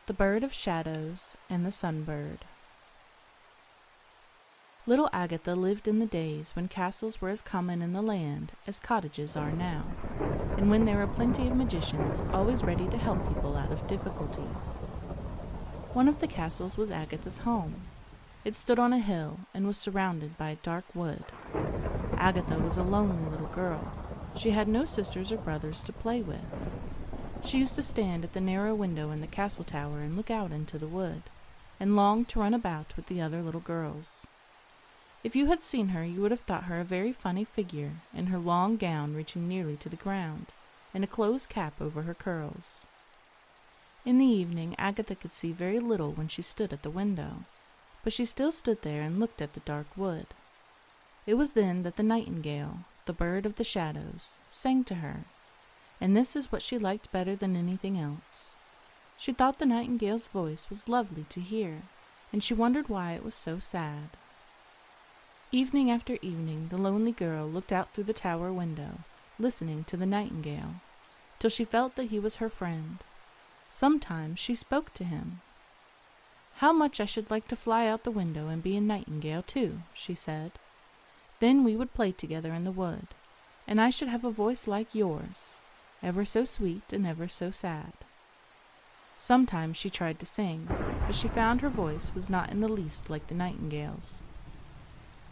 The Bird of Shadows and the Sunbird. Little Agatha lived in the days when castles were as common in the land as cottages are now, and when there were plenty of magicians always ready to help people out of difficulties. One of the castles was Agatha's home. It stood on a hill and was surrounded by a dark wood. Agatha was a lonely little girl. She had no sisters or brothers to play with. She used to stand at the narrow window in the castle tower and look out into the wood, and longed to run about with the other little girls. If you had seen her, you would have thought her a very funny figure, in her long gown reaching nearly to the ground, and a closed cap over her curls. In the evening, Agatha could see very little when she stood at the window, but she still stood there and looked at the dark wood. It was then that the nightingale, the bird of the shadows, sang to her, and this is what she liked better than anything else. She thought the nightingale's voice was lovely to hear, and she wondered why it was so sad. Evening after evening, the lonely girl looked out through the tower window, listening to the nightingale, till she felt that he was her friend. Sometimes she spoke to him. "How much I should like to fly out the window and be a nightingale too," she said. "Then we would play together in the wood, and I should have a voice like yours, ever so sweet and ever so sad." Sometimes she tried to sing, but she found her voice was not in the least like the nightingale's.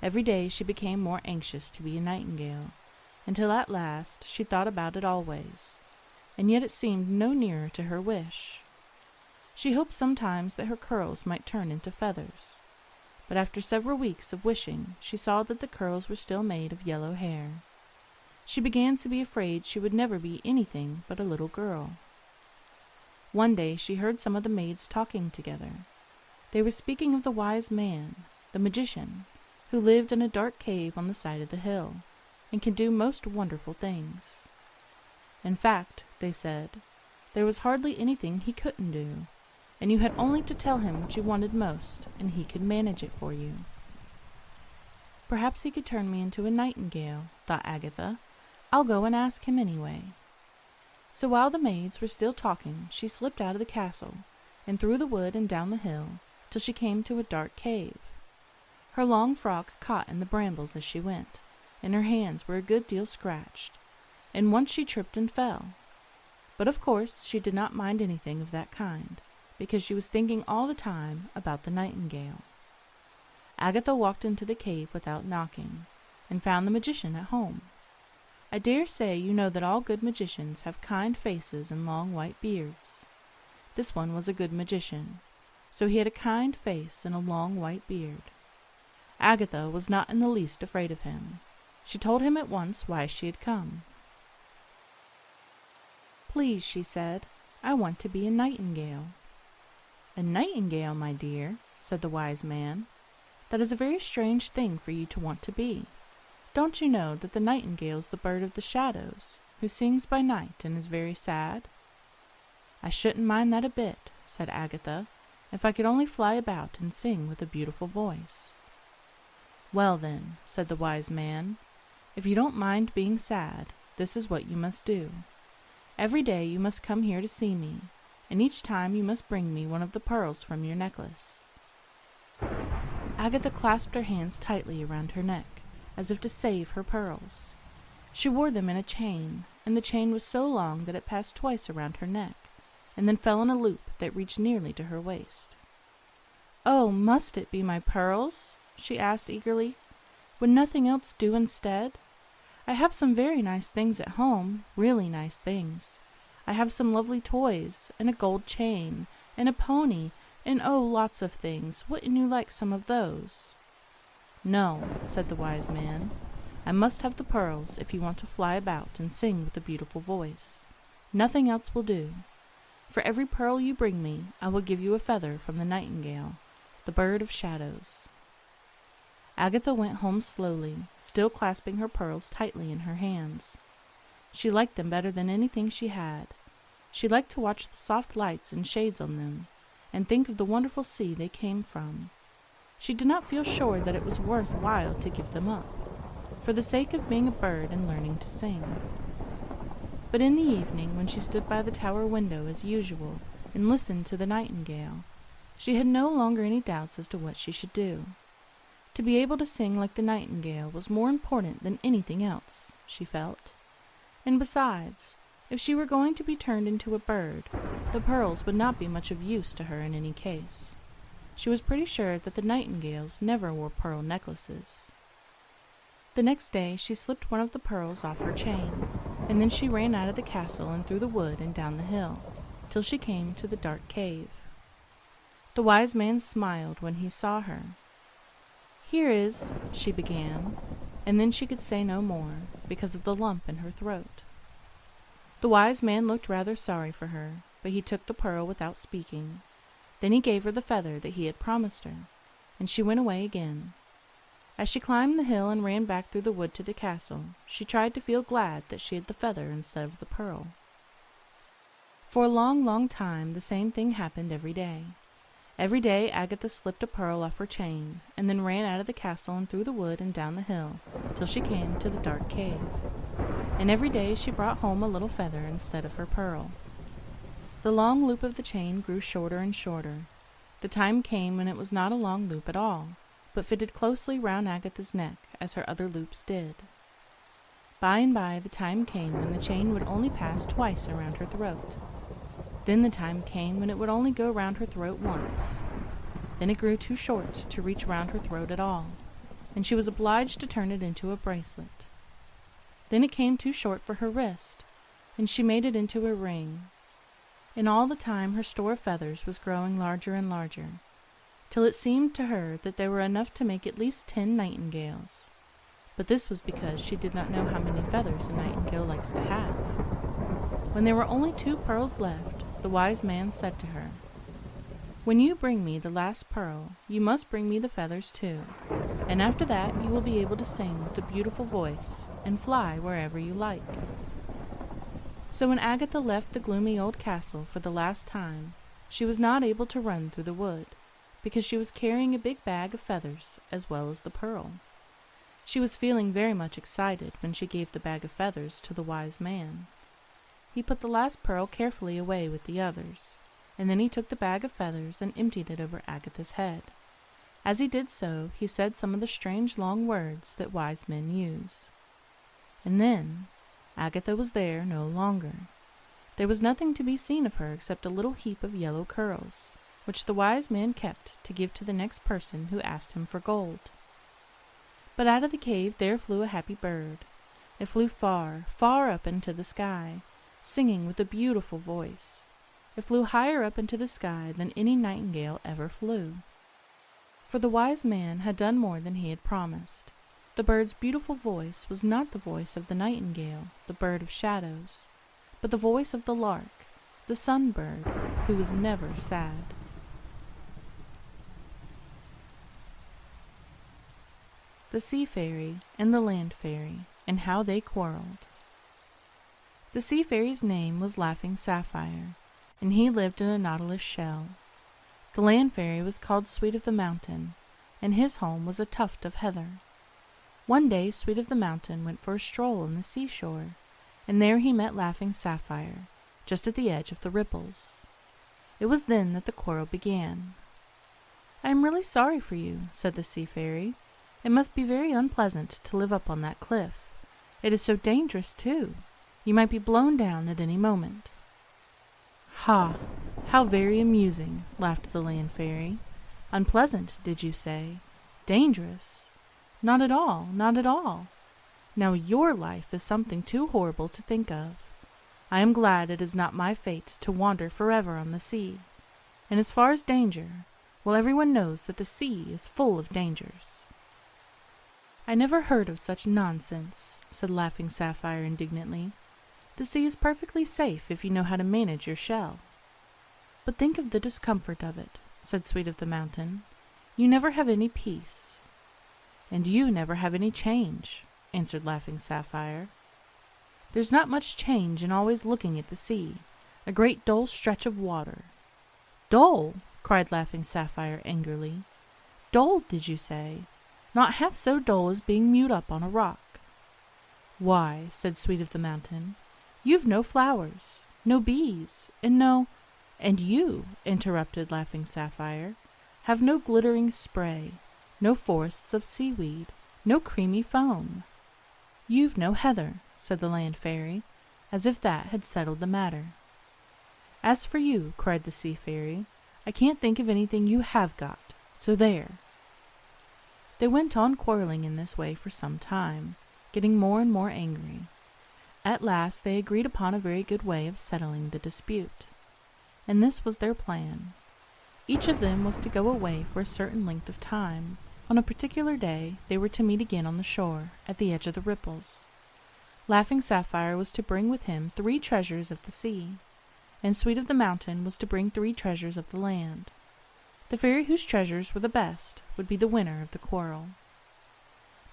Every day she became more anxious to be a nightingale, until at last she thought about it always, and yet it seemed no nearer to her wish. She hoped sometimes that her curls might turn into feathers, but after several weeks of wishing, she saw that the curls were still made of yellow hair. She began to be afraid she would never be anything but a little girl. One day she heard some of the maids talking together. They were speaking of the wise man, the magician, who lived in a dark cave on the side of the hill, and could do most wonderful things. In fact, they said, there was hardly anything he couldn't do, and you had only to tell him what you wanted most, and he could manage it for you. Perhaps he could turn me into a nightingale, thought Agatha. I'll go and ask him anyway. So while the maids were still talking, she slipped out of the castle, and through the wood and down the hill, till she came to a dark cave. Her long frock caught in the brambles as she went, and her hands were a good deal scratched, and once she tripped and fell. But of course she did not mind anything of that kind, because she was thinking all the time about the nightingale. Agatha walked into the cave without knocking, and found the magician at home. I dare say you know that all good magicians have kind faces and long white beards. This one was a good magician, so he had a kind face and a long white beard. Agatha was not in the least afraid of him. She told him at once why she had come. "Please," she said, "I want to be a nightingale." "A nightingale, my dear," said the wise man. "That is a very strange thing for you to want to be. Don't you know that the nightingale is the bird of the shadows, who sings by night and is very sad?" "I shouldn't mind that a bit," said Agatha, "if I could only fly about and sing with a beautiful voice." "Well then," said the wise man, "if you don't mind being sad, this is what you must do. Every day you must come here to see me, and each time you must bring me one of the pearls from your necklace." Agatha clasped her hands tightly around her neck, as if to save her pearls. She wore them in a chain, and the chain was so long that it passed twice around her neck, and then fell in a loop that reached nearly to her waist. "Oh, must it be my pearls?" she asked eagerly. "Would nothing else do instead? I have some very nice things at home, really nice things. I have some lovely toys, and a gold chain, and a pony, and oh, lots of things. Wouldn't you like some of those?" "No," said the wise man. "I must have the pearls if you want to fly about and sing with a beautiful voice. Nothing else will do. For every pearl you bring me, I will give you a feather from the nightingale, the bird of shadows." Agatha went home slowly, still clasping her pearls tightly in her hands. She liked them better than anything she had. She liked to watch the soft lights and shades on them, and think of the wonderful sea they came from. She did not feel sure that it was worth while to give them up, for the sake of being a bird and learning to sing. But in the evening, when she stood by the tower window as usual, and listened to the nightingale. She had no longer any doubts as to what she should do. To be able to sing like the nightingale was more important than anything else, she felt. And besides, if she were going to be turned into a bird, the pearls would not be much of use to her in any case. She was pretty sure that the nightingales never wore pearl necklaces. The next day she slipped one of the pearls off her chain, and then she ran out of the castle and through the wood and down the hill, till she came to the dark cave. The wise man smiled when he saw her. "Here is," she began, and then she could say no more, because of the lump in her throat. The wise man looked rather sorry for her, but he took the pearl without speaking. Then he gave her the feather that he had promised her, and she went away again. As she climbed the hill and ran back through the wood to the castle, she tried to feel glad that she had the feather instead of the pearl. For a long, long time the same thing happened every day. Every day Agatha slipped a pearl off her chain, and then ran out of the castle and through the wood and down the hill, till she came to the dark cave. And every day she brought home a little feather instead of her pearl. The long loop of the chain grew shorter and shorter. The time came when it was not a long loop at all, but fitted closely round Agatha's neck, as her other loops did. By and by the time came when the chain would only pass twice around her throat. Then the time came when it would only go round her throat once. Then it grew too short to reach round her throat at all, and she was obliged to turn it into a bracelet. Then it came too short for her wrist, and she made it into a ring. And all the time her store of feathers was growing larger and larger, till it seemed to her that there were enough to make at least 10 nightingales. But this was because she did not know how many feathers a nightingale likes to have. When there were only 2 pearls left, the wise man said to her, "When you bring me the last pearl, you must bring me the feathers too, and after that you will be able to sing with a beautiful voice and fly wherever you like." So when Agatha left the gloomy old castle for the last time, she was not able to run through the wood, because she was carrying a big bag of feathers as well as the pearl. She was feeling very much excited when she gave the bag of feathers to the wise man. He put the last pearl carefully away with the others, and then he took the bag of feathers and emptied it over Agatha's head. As he did so, he said some of the strange long words that wise men use. And then Agatha was there no longer. There was nothing to be seen of her except a little heap of yellow curls, which the wise man kept to give to the next person who asked him for gold. But out of the cave there flew a happy bird. It flew far, far up into the sky, singing with a beautiful voice. It flew higher up into the sky than any nightingale ever flew. For the wise man had done more than he had promised. The bird's beautiful voice was not the voice of the nightingale, the bird of shadows, but the voice of the lark, the sunbird, who was never sad. The Sea Fairy and the Land Fairy, and how they quarreled. The Sea Fairy's name was Laughing Sapphire, and he lived in a nautilus shell. The Land Fairy was called Sweet of the Mountain, and his home was a tuft of heather. One day Sweet of the Mountain went for a stroll on the seashore, and there he met Laughing Sapphire, just at the edge of the ripples. It was then that the quarrel began. "I am really sorry for you," said the Sea Fairy. "It must be very unpleasant to live up on that cliff. It is so dangerous, too. You might be blown down at any moment." "Ha! How very amusing," laughed the Land Fairy. "Unpleasant, did you say? Dangerous? Not at all, not at all. Now your life is something too horrible to think of. I am glad it is not my fate to wander forever on the sea. And as far as danger, well, everyone knows that the sea is full of dangers." "I never heard of such nonsense," said Laughing Sapphire indignantly. "The sea is perfectly safe if you know how to manage your shell." "But think of the discomfort of it," said Sweet of the Mountain. "You never have any peace." "And you never have any change," answered Laughing Sapphire. "There's not much change in always looking at the sea, a great dull stretch of water." "Dull!" cried Laughing Sapphire angrily. "Dull, did you say? Not half so dull as being mewed up on a rock." "Why," said Sweet of the Mountain, "you've no flowers, no bees, and "And you," interrupted Laughing Sapphire, "have no glittering spray, no forests of seaweed, no creamy foam." "You've no heather," said the Land Fairy, as if that had settled the matter. "As for you," cried the Sea Fairy, "I can't think of anything you have got, so there." They went on quarreling in this way for some time, getting more and more angry. At last they agreed upon a very good way of settling the dispute. And this was their plan. Each of them was to go away for a certain length of time. On a particular day they were to meet again on the shore, at the edge of the ripples. Laughing Sapphire was to bring with him 3 treasures of the sea, and Sweet of the Mountain was to bring 3 treasures of the land. The fairy whose treasures were the best would be the winner of the quarrel.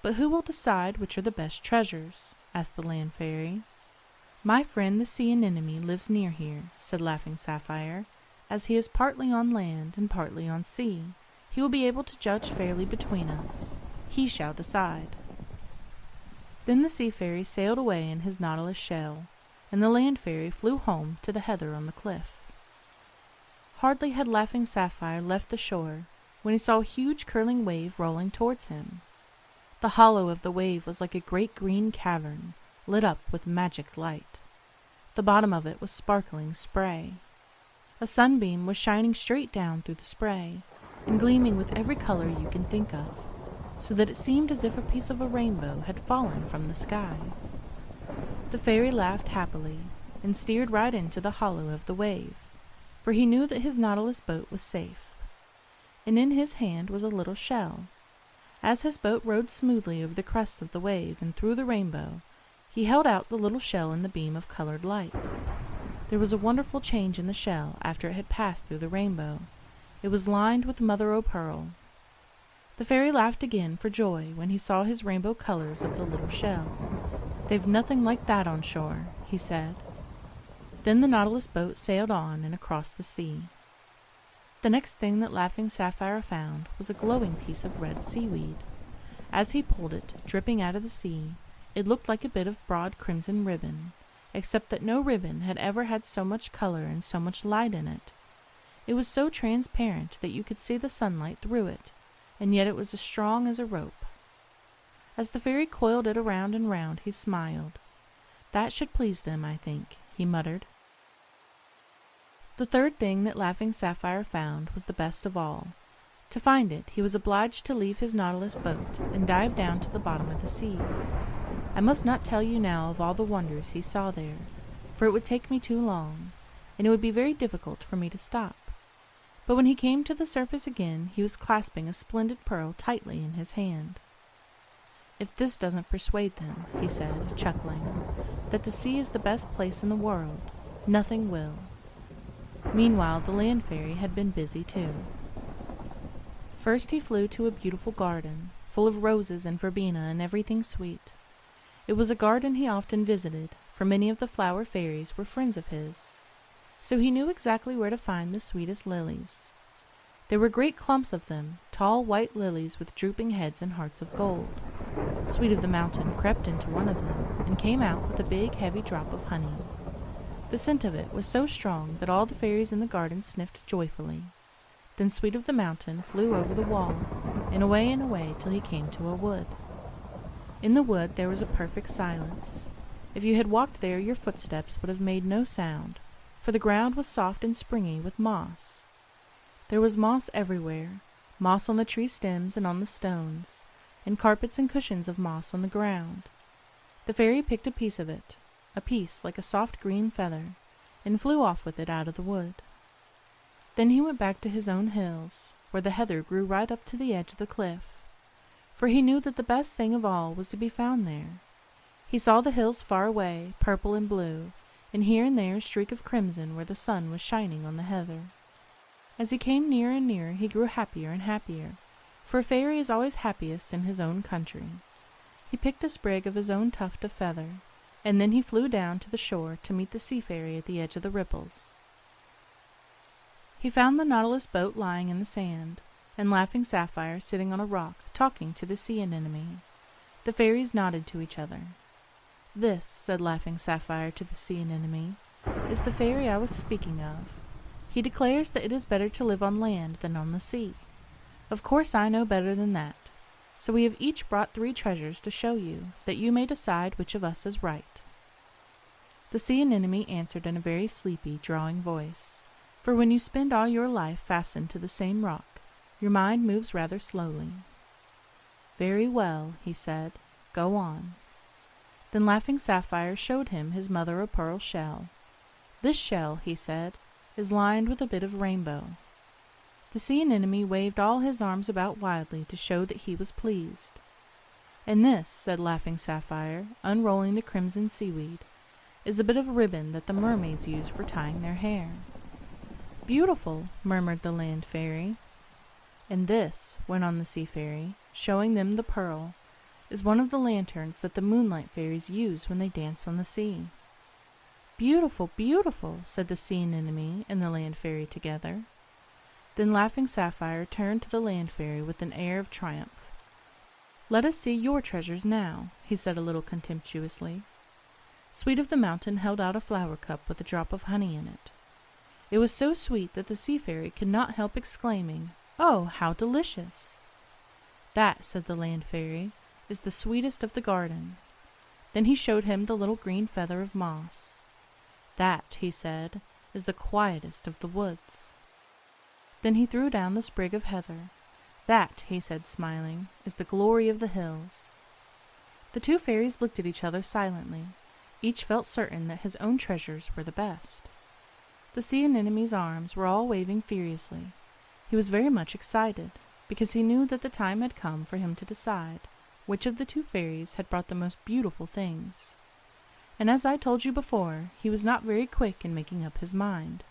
"But who will decide which are the best treasures?" asked the Land Fairy. "My friend the Sea Anemone lives near here," said Laughing Sapphire. "As he is partly on land and partly on sea, he will be able to judge fairly between us. He shall decide." Then the Sea Fairy sailed away in his nautilus shell, and the Land Fairy flew home to the heather on the cliff. Hardly had Laughing Sapphire left the shore when he saw a huge curling wave rolling towards him. The hollow of the wave was like a great green cavern, lit up with magic light. The bottom of it was sparkling spray. A sunbeam was shining straight down through the spray, and gleaming with every color you can think of, so that it seemed as if a piece of a rainbow had fallen from the sky. The fairy laughed happily, and steered right into the hollow of the wave, for he knew that his nautilus boat was safe. And in his hand was a little shell. As his boat rode smoothly over the crest of the wave and through the rainbow, he held out the little shell in the beam of colored light. There was a wonderful change in the shell after it had passed through the rainbow. It was lined with mother-o'-pearl. The fairy laughed again for joy when he saw his rainbow colors of the little shell. "They've nothing like that on shore," he said. Then the Nautilus boat sailed on and across the sea. The next thing that Laughing Sapphire found was a glowing piece of red seaweed. As he pulled it, dripping out of the sea, it looked like a bit of broad crimson ribbon, except that no ribbon had ever had so much color and so much light in it. It was so transparent that you could see the sunlight through it, and yet it was as strong as a rope. As the fairy coiled it around and round, he smiled. "That should please them, I think," he muttered. The third thing that Laughing Sapphire found was the best of all. To find it, he was obliged to leave his Nautilus boat and dive down to the bottom of the sea. I must not tell you now of all the wonders he saw there, for it would take me too long, and it would be very difficult for me to stop. But when he came to the surface again, he was clasping a splendid pearl tightly in his hand. "If this doesn't persuade them," he said, chuckling, "that the sea is the best place in the world, nothing will." Meanwhile, the Land Fairy had been busy too. First he flew to a beautiful garden, full of roses and verbena and everything sweet. It was a garden he often visited, for many of the flower fairies were friends of his. So he knew exactly where to find the sweetest lilies. There were great clumps of them, tall white lilies with drooping heads and hearts of gold. Sweet of the Mountain crept into one of them, and came out with a big heavy drop of honey. The scent of it was so strong that all the fairies in the garden sniffed joyfully. Then Sweet of the Mountain flew over the wall, and away till he came to a wood. In the wood there was a perfect silence. If you had walked there, your footsteps would have made no sound, for the ground was soft and springy with moss. There was moss everywhere, moss on the tree stems and on the stones, and carpets and cushions of moss on the ground. The fairy picked a piece of it, a piece like a soft green feather, and flew off with it out of the wood. Then he went back to his own hills, where the heather grew right up to the edge of the cliff, for he knew that the best thing of all was to be found there. He saw the hills far away, purple and blue, and here and there a streak of crimson where the sun was shining on the heather. As he came nearer and nearer, he grew happier and happier, for a fairy is always happiest in his own country. He picked a sprig of his own tuft of feather, and then he flew down to the shore to meet the Sea Fairy at the edge of the ripples. He found the Nautilus boat lying in the sand, and Laughing Sapphire sitting on a rock talking to the Sea Anemone. The fairies nodded to each other. "This," said Laughing Sapphire to the Sea Anemone, "is the fairy I was speaking of. He declares that it is better to live on land than on the sea. Of course I know better than that, so we have each brought 3 treasures to show you, that you may decide which of us is right." The sea anemone answered in a very sleepy, drawling voice, for when you spend all your life fastened to the same rock, your mind moves rather slowly. "Very well," he said, "go on." Then Laughing Sapphire showed him his mother-of-pearl shell. "This shell," he said, "is lined with a bit of rainbow." The sea anemone waved all his arms about wildly to show that he was pleased. "And this," said Laughing Sapphire, unrolling the crimson seaweed, "is a bit of ribbon that the mermaids use for tying their hair." "Beautiful," murmured the land fairy. "And this," went on the sea fairy, showing them the pearl, "is one of the lanterns that the moonlight fairies use when they dance on the sea." "Beautiful, beautiful," said the sea anemone and the land fairy together. Then Laughing Sapphire turned to the land fairy with an air of triumph. "Let us see your treasures now," he said a little contemptuously. Sweet of the Mountain held out a flower cup with a drop of honey in it. It was so sweet that the sea fairy could not help exclaiming, "Oh, how delicious!" "That," said the land fairy, "is the sweetest of the garden." Then he showed him the little green feather of moss. "That," he said, "is the quietest of the woods." Then he threw down the sprig of heather. "That," he said, smiling, "is the glory of the hills." The 2 fairies looked at each other silently. Each felt certain that his own treasures were the best. The sea anemone's arms were all waving furiously. He was very much excited, because he knew that the time had come for him to decide which of the 2 fairies had brought the most beautiful things. And as I told you before, he was not very quick in making up his mind.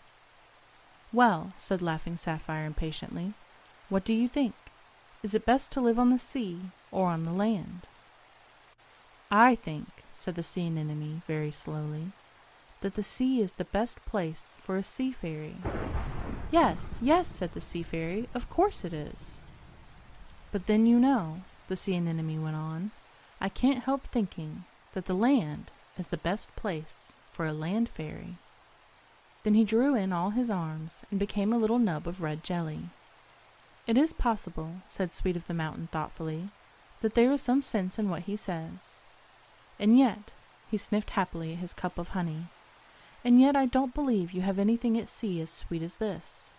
"Well," said Laughing Sapphire impatiently, "what do you think? Is it best to live on the sea or on the land?" "I think," said the sea anemone very slowly, "that the sea is the best place for a sea fairy." "Yes, yes," said the sea fairy, "of course it is." "But then you know," the sea anemone went on, "I can't help thinking that the land is the best place for a land fairy." Then he drew in all his arms and became a little nub of red jelly. "It is possible," said Sweet of the Mountain thoughtfully, "that there is some sense in what he says. And yet," he sniffed happily at his cup of honey, "and yet I don't believe you have anything at sea as sweet as this."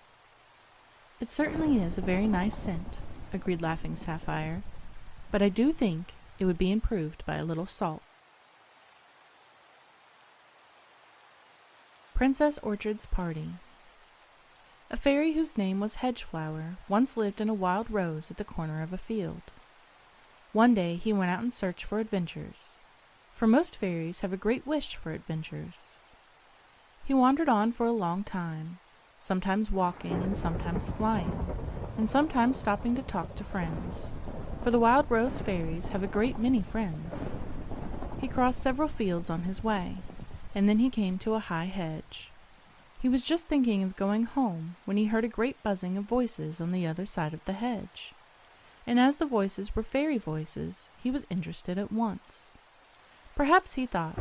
"It certainly is a very nice scent," agreed Laughing Sapphire, "but I do think it would be improved by a little salt." Princess Orchid's Party. A fairy whose name was Hedgeflower once lived in a wild rose at the corner of a field. One day he went out in search for adventures, for most fairies have a great wish for adventures. He wandered on for a long time, sometimes walking and sometimes flying, and sometimes stopping to talk to friends, for the wild rose fairies have a great many friends. He crossed several fields on his way, and then he came to a high hedge. He was just thinking of going home when he heard a great buzzing of voices on the other side of the hedge, and as the voices were fairy voices, he was interested at once. Perhaps, he thought,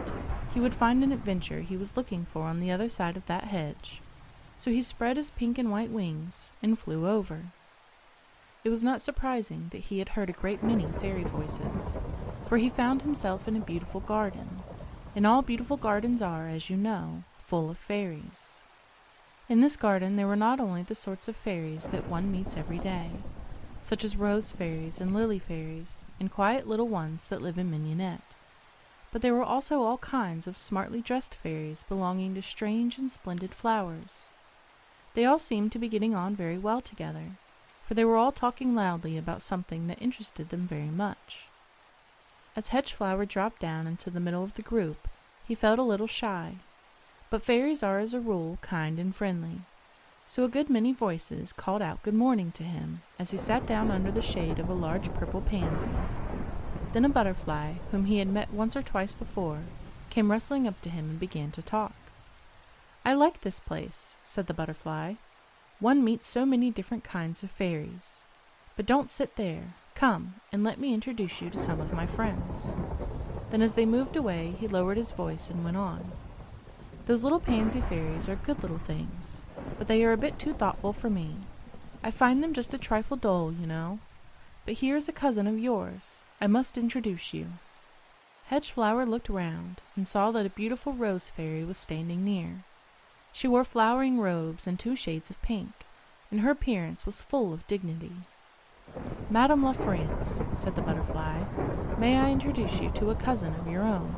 he would find an adventure he was looking for on the other side of that hedge, so he spread his pink and white wings and flew over. It was not surprising that he had heard a great many fairy voices, for he found himself in a beautiful garden, and all beautiful gardens are, as you know, full of fairies. In this garden there were not only the sorts of fairies that one meets every day, such as rose fairies and lily fairies, and quiet little ones that live in mignonette, but there were also all kinds of smartly dressed fairies belonging to strange and splendid flowers. They all seemed to be getting on very well together, for they were all talking loudly about something that interested them very much. As Hedgeflower dropped down into the middle of the group, he felt a little shy, but fairies are as a rule kind and friendly, so a good many voices called out good morning to him as he sat down under the shade of a large purple pansy. Then a butterfly, whom he had met once or twice before, came rustling up to him and began to talk. "I like this place," said the butterfly. "One meets so many different kinds of fairies. But don't sit there. Come, and let me introduce you to some of my friends." Then as they moved away, he lowered his voice and went on. "Those little pansy fairies are good little things. but they are a bit too thoughtful for me. I find them just a trifle dull, you know. But here is a cousin of yours. I must introduce you." Hedgeflower looked round and saw that a beautiful rose fairy was standing near. She wore flowering robes and 2 shades of pink, and her appearance was full of dignity. "Madame La France," said the butterfly, "may I introduce you to a cousin of your own?"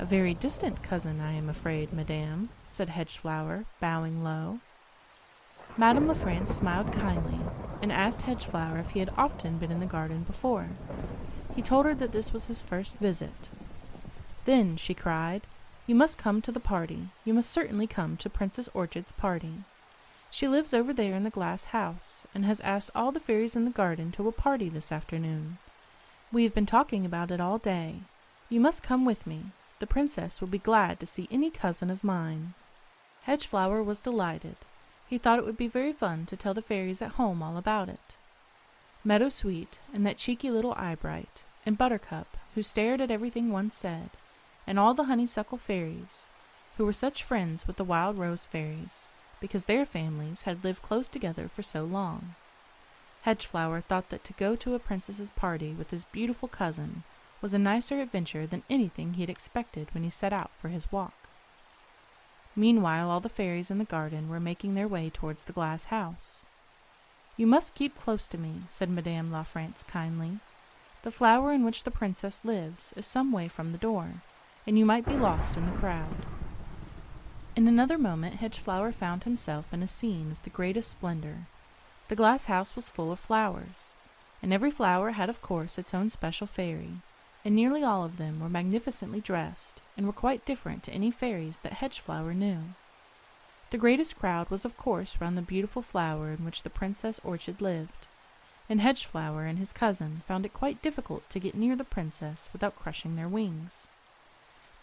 "A very distant cousin, I am afraid, madame," said Hedgeflower, bowing low. Madame La France smiled kindly, and asked Hedgeflower if he had often been in the garden before. He told her that this was his first visit. "Then," she cried, "you must come to the party. You must certainly come to Princess Orchid's party. She lives over there in the glass house, and has asked all the fairies in the garden to a party this afternoon. We have been talking about it all day. You must come with me. The princess will be glad to see any cousin of mine." Hedgeflower was delighted. He thought it would be very fun to tell the fairies at home all about it. Meadowsweet, and that cheeky little Eyebright, and Buttercup, who stared at everything one said, and all the honeysuckle fairies, who were such friends with the wild rose fairies, because their families had lived close together for so long. Hedgeflower thought that to go to a princess's party with his beautiful cousin was a nicer adventure than anything he had expected when he set out for his walk. Meanwhile, all the fairies in the garden were making their way towards the glass house. "You must keep close to me," said Madame La France kindly. "The flower in which the princess lives is some way from the door, and you might be lost in the crowd." In another moment Hedgeflower found himself in a scene of the greatest splendor. The glass house was full of flowers, and every flower had of course its own special fairy, and nearly all of them were magnificently dressed, and were quite different to any fairies that Hedgeflower knew. The greatest crowd was of course round the beautiful flower in which the Princess Orchid lived, and Hedgeflower and his cousin found it quite difficult to get near the princess without crushing their wings.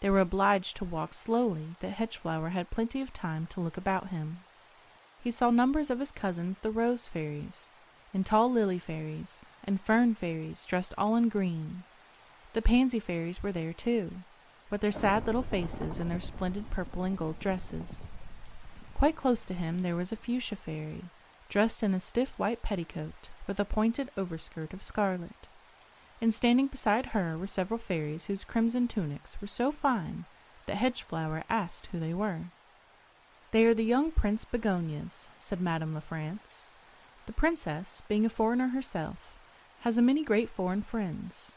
They were obliged to walk slowly, that Hedgeflower had plenty of time to look about him. He saw numbers of his cousins the rose fairies, and tall lily fairies, and fern fairies dressed all in green. The pansy fairies were there too, with their sad little faces and their splendid purple and gold dresses. Quite close to him there was a fuchsia fairy, dressed in a stiff white petticoat, with a pointed overskirt of scarlet. And standing beside her were several fairies whose crimson tunics were so fine that Hedgeflower asked who they were. "They are the young Prince Begonias," said Madame La France. "The princess, being a foreigner herself, has a many great foreign friends.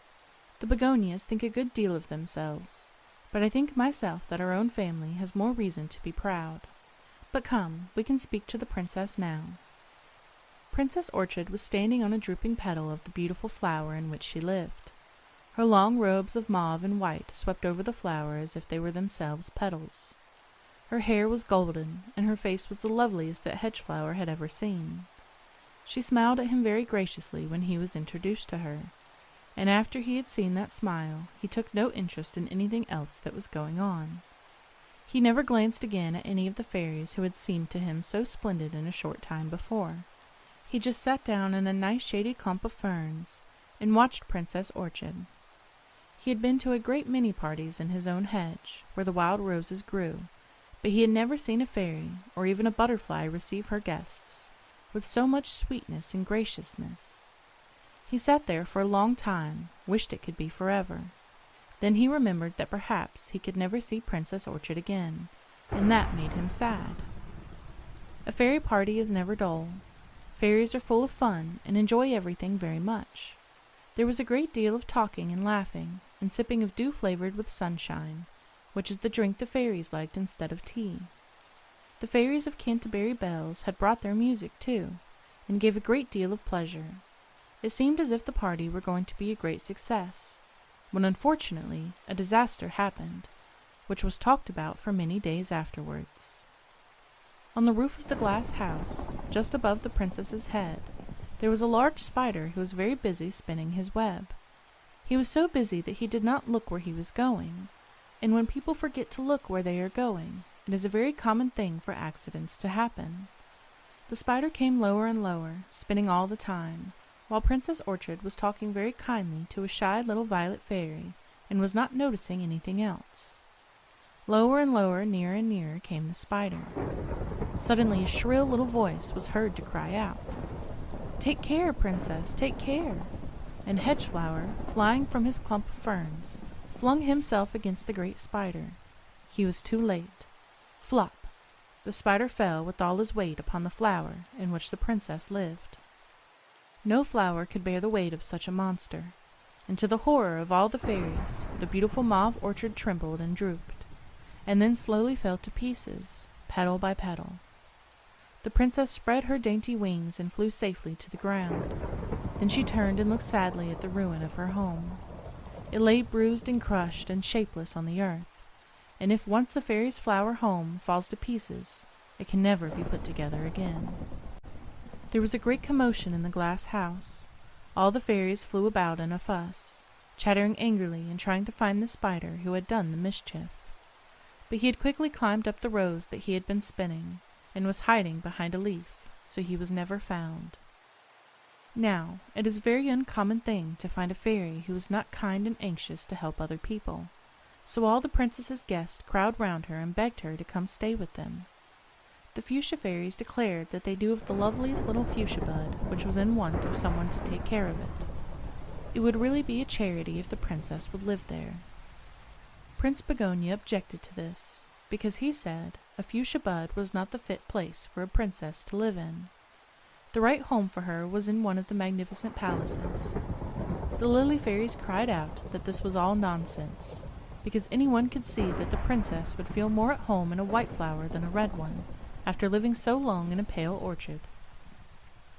The Begonias think a good deal of themselves, but I think myself that our own family has more reason to be proud. But come, we can speak to the princess now." Princess Orchid was standing on a drooping petal of the beautiful flower in which she lived. Her long robes of mauve and white swept over the flower as if they were themselves petals. Her hair was golden, and her face was the loveliest that Hedgeflower had ever seen. She smiled at him very graciously when he was introduced to her, and after he had seen that smile, he took no interest in anything else that was going on. He never glanced again at any of the fairies who had seemed to him so splendid in a short time before. He just sat down in a nice shady clump of ferns, and watched Princess Orchid. He had been to a great many parties in his own hedge, where the wild roses grew, but he had never seen a fairy, or even a butterfly, receive her guests, with so much sweetness and graciousness. He sat there for a long time, wished it could be forever. Then he remembered that perhaps he could never see Princess Orchid again, and that made him sad. A fairy party is never dull. Fairies are full of fun, and enjoy everything very much. There was a great deal of talking and laughing, and sipping of dew flavored with sunshine, which is the drink the fairies liked instead of tea. The fairies of Canterbury Bells had brought their music too, and gave a great deal of pleasure. It seemed as if the party were going to be a great success, when unfortunately a disaster happened, which was talked about for many days afterwards. On the roof of the glass house, just above the princess's head, there was a large spider who was very busy spinning his web. He was so busy that he did not look where he was going, and when people forget to look where they are going, it is a very common thing for accidents to happen. The spider came lower and lower, spinning all the time, while Princess Orchid was talking very kindly to a shy little violet fairy, and was not noticing anything else. Lower and lower, nearer and nearer came the spider. Suddenly a shrill little voice was heard to cry out, "Take care, Princess, take care!" And Hedgeflower, flying from his clump of ferns, flung himself against the great spider. He was too late. Flop! The spider fell with all his weight upon the flower in which the princess lived. No flower could bear the weight of such a monster, and to the horror of all the fairies, the beautiful mauve orchard trembled and drooped, and then slowly fell to pieces, petal by petal. The princess spread her dainty wings and flew safely to the ground. Then she turned and looked sadly at the ruin of her home. It lay bruised and crushed and shapeless on the earth, and if once a fairy's flower home falls to pieces, it can never be put together again. There was a great commotion in the glass house. All the fairies flew about in a fuss, chattering angrily and trying to find the spider who had done the mischief. But he had quickly climbed up the rose that he had been spinning, and was hiding behind a leaf, so he was never found. Now, it is a very uncommon thing to find a fairy who is not kind and anxious to help other people, so all the princess's guests crowded round her and begged her to come stay with them. The fuchsia fairies declared that they knew of the loveliest little fuchsia bud which was in want of someone to take care of it. It would really be a charity if the princess would live there. Prince Begonia objected to this, because he said a fuchsia bud was not the fit place for a princess to live in. The right home for her was in one of the magnificent palaces. The lily fairies cried out that this was all nonsense, because anyone could see that the princess would feel more at home in a white flower than a red one, after living so long in a pale orchard.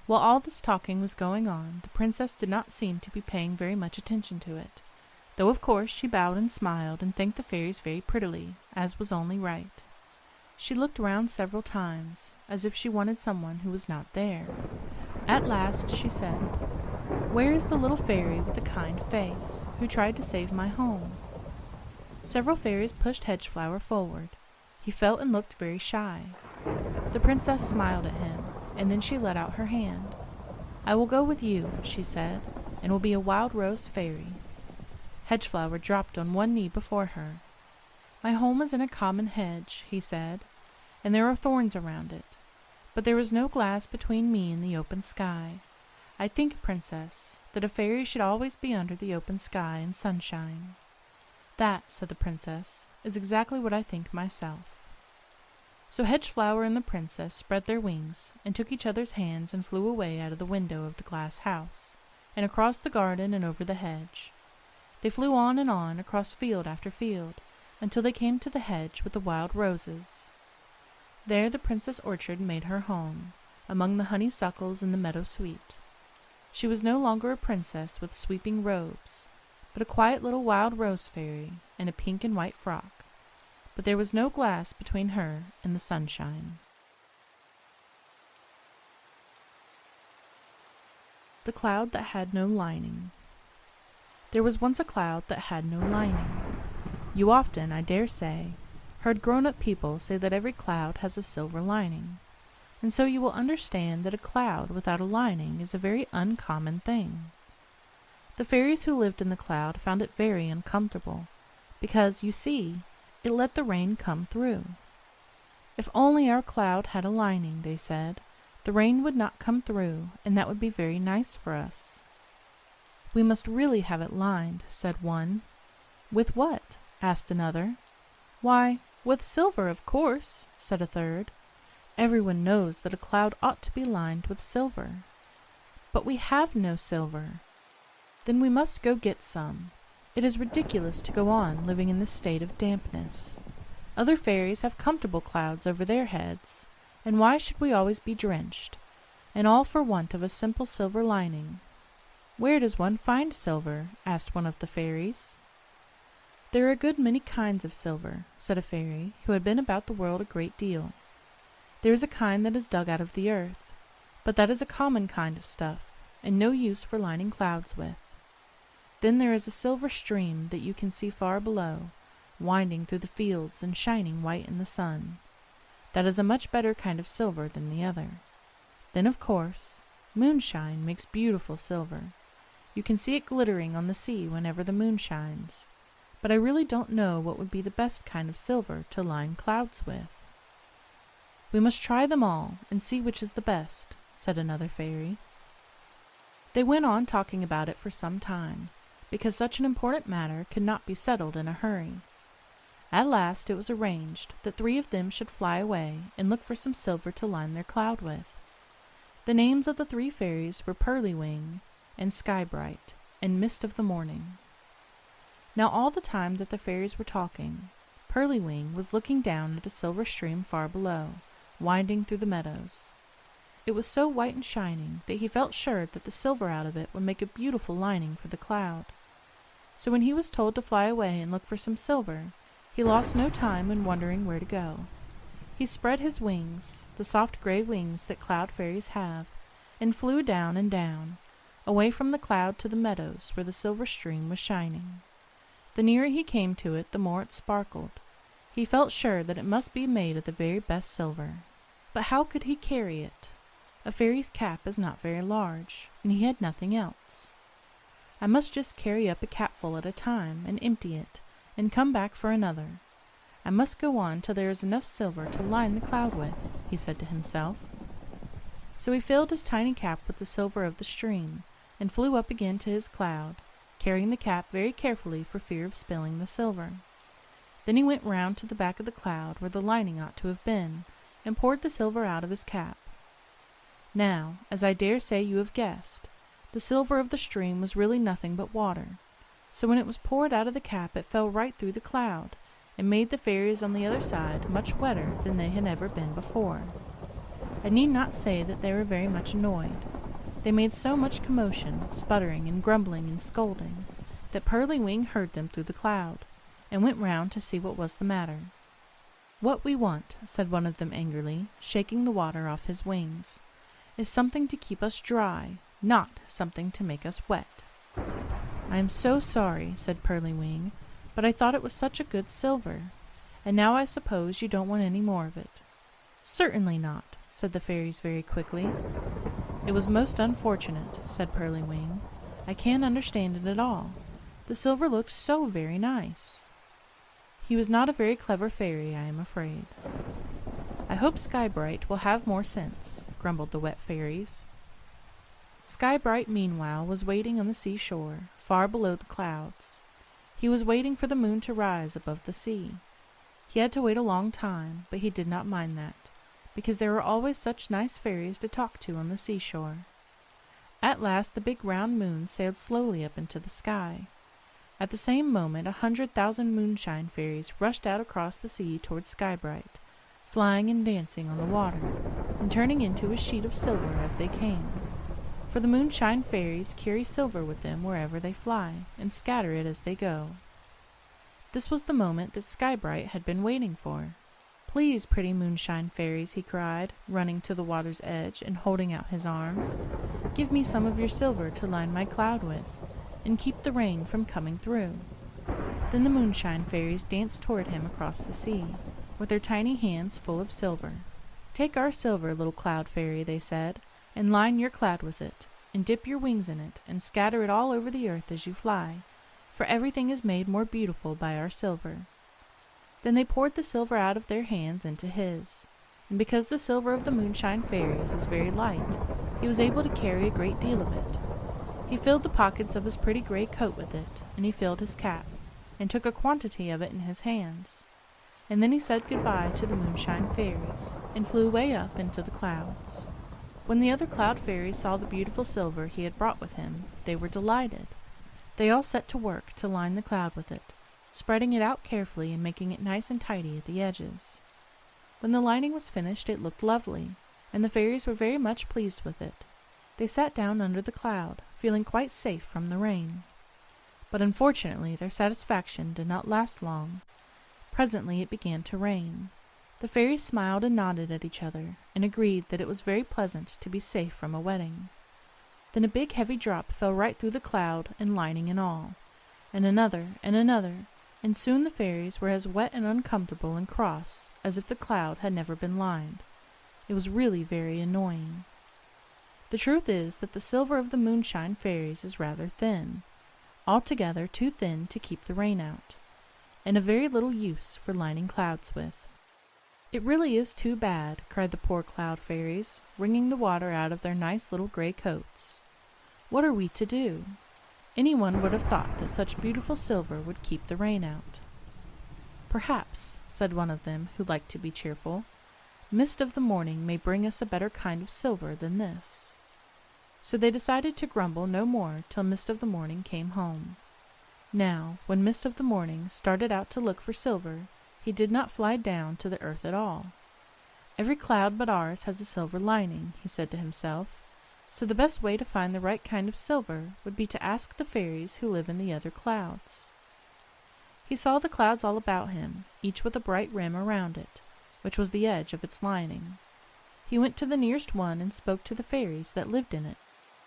While all this talking was going on, the princess did not seem to be paying very much attention to it, though of course she bowed and smiled and thanked the fairies very prettily, as was only right. She looked round several times, as if she wanted someone who was not there. At last she said, "Where is the little fairy with the kind face, who tried to save my home?" Several fairies pushed Hedgeflower forward. He felt and looked very shy. The princess smiled at him, and then she let out her hand. "I will go with you," she said, "and will be a wild rose fairy." Hedgeflower dropped on one knee before her. "My home is in a common hedge," he said, "and there are thorns around it. But there is no glass between me and the open sky. I think, Princess, that a fairy should always be under the open sky and sunshine." "That," said the princess, "is exactly what I think myself." So Hedgeflower and the princess spread their wings, and took each other's hands and flew away out of the window of the glass house, and across the garden and over the hedge. They flew on and on, across field after field, until they came to the hedge with the wild roses. There the Princess Orchid made her home, among the honeysuckles and the meadow sweet. She was no longer a princess with sweeping robes, but a quiet little wild rose fairy in a pink and white frock. But there was no glass between her and the sunshine. The Cloud That Had No Lining. There was once a cloud that had no lining. You often, I dare say, heard grown-up people say that every cloud has a silver lining, and so you will understand that a cloud without a lining is a very uncommon thing. The fairies who lived in the cloud found it very uncomfortable, because, you see, it let the rain come through. If only our cloud had a lining, they said, the rain would not come through, and that would be very nice for us. We must really have it lined, said one. With what? Asked another. Why, with silver, of course, said a third. Everyone knows that a cloud ought to be lined with silver. But we have no silver. Then we must go get some. It is ridiculous to go on living in this state of dampness. Other fairies have comfortable clouds over their heads, and why should we always be drenched, and all for want of a simple silver lining? Where does one find silver? Asked one of the fairies. There are a good many kinds of silver, said a fairy who had been about the world a great deal. There is a kind that is dug out of the earth, but that is a common kind of stuff, and no use for lining clouds with. Then there is a silver stream that you can see far below, winding through the fields and shining white in the sun. That is a much better kind of silver than the other. Then, of course, moonshine makes beautiful silver. You can see it glittering on the sea whenever the moon shines, but I really don't know what would be the best kind of silver to line clouds with. "We must try them all, and see which is the best," said another fairy. They went on talking about it for some time, because such an important matter could not be settled in a hurry. At last it was arranged that 3 of them should fly away and look for some silver to line their cloud with. The names of the 3 fairies were Pearly-Wing, and Sky-Bright, and Mist of the Morning. Now all the time that the fairies were talking, Pearly-Wing was looking down at a silver stream far below, winding through the meadows. It was so white and shining that he felt sure that the silver out of it would make a beautiful lining for the cloud. So when he was told to fly away and look for some silver, he lost no time in wondering where to go. He spread his wings, the soft gray wings that cloud fairies have, and flew down and down, away from the cloud to the meadows where the silver stream was shining. The nearer he came to it, the more it sparkled. He felt sure that it must be made of the very best silver. But how could he carry it? A fairy's cap is not very large, and he had nothing else. "I must just carry up a capful at a time and empty it, and come back for another. I must go on till there is enough silver to line the cloud with," he said to himself. So he filled his tiny cap with the silver of the stream, and flew up again to his cloud, carrying the cap very carefully for fear of spilling the silver. Then he went round to the back of the cloud where the lining ought to have been, and poured the silver out of his cap. Now, as I dare say you have guessed, the silver of the stream was really nothing but water, so when it was poured out of the cap it fell right through the cloud, and made the fairies on the other side much wetter than they had ever been before. I need not say that they were very much annoyed. They made so much commotion, sputtering and grumbling and scolding, that Pearly-Wing heard them through the cloud, and went round to see what was the matter. "What we want," said one of them angrily, shaking the water off his wings, "is something to keep us dry, not something to make us wet." "I am so sorry," said Pearly-Wing, "but I thought it was such a good silver, and now I suppose you don't want any more of it." "Certainly not," said the fairies very quickly. "It was most unfortunate," said Pearly-Wing. "I can't understand it at all. The silver looked so very nice." He was not a very clever fairy, I am afraid. "I hope Sky-Bright will have more sense," grumbled the wet fairies. Sky-Bright, meanwhile, was waiting on the seashore, far below the clouds. He was waiting for the moon to rise above the sea. He had to wait a long time, but he did not mind that, because there were always such nice fairies to talk to on the seashore. At last the big round moon sailed slowly up into the sky. At the same moment 100,000 moonshine fairies rushed out across the sea towards Sky-Bright, flying and dancing on the water, and turning into a sheet of silver as they came. For the moonshine fairies carry silver with them wherever they fly, and scatter it as they go. This was the moment that Sky-Bright had been waiting for. "Please, pretty moonshine fairies," he cried, running to the water's edge and holding out his arms, "give me some of your silver to line my cloud with, and keep the rain from coming through." Then the moonshine fairies danced toward him across the sea, with their tiny hands full of silver. "Take our silver, little cloud fairy," they said, "and line your cloud with it, and dip your wings in it, and scatter it all over the earth as you fly, for everything is made more beautiful by our silver." Then they poured the silver out of their hands into his, and because the silver of the moonshine fairies is very light, he was able to carry a great deal of it. He filled the pockets of his pretty gray coat with it, and he filled his cap, and took a quantity of it in his hands. And then he said goodbye to the moonshine fairies, and flew way up into the clouds. When the other cloud fairies saw the beautiful silver he had brought with him, they were delighted. They all set to work to line the cloud with it, spreading it out carefully and making it nice and tidy at the edges. When the lining was finished, it looked lovely, and the fairies were very much pleased with it. They sat down under the cloud, feeling quite safe from the rain. But unfortunately their satisfaction did not last long. Presently it began to rain. The fairies smiled and nodded at each other, and agreed that it was very pleasant to be safe from a wetting. Then a big heavy drop fell right through the cloud, and lining and all, and another, and soon the fairies were as wet and uncomfortable and cross as if the cloud had never been lined. It was really very annoying. The truth is that the silver of the moonshine fairies is rather thin, altogether too thin to keep the rain out, and of very little use for lining clouds with. "It really is too bad," cried the poor cloud fairies, wringing the water out of their nice little gray coats. "What are we to do? Anyone would have thought that such beautiful silver would keep the rain out." "Perhaps," said one of them, who liked to be cheerful, "mist of the morning may bring us a better kind of silver than this." So they decided to grumble no more till Mist of the Morning came home. Now, when Mist of the Morning started out to look for silver, he did not fly down to the earth at all. "Every cloud but ours has a silver lining," he said to himself, "so the best way to find the right kind of silver would be to ask the fairies who live in the other clouds." He saw the clouds all about him, each with a bright rim around it, which was the edge of its lining. He went to the nearest one and spoke to the fairies that lived in it.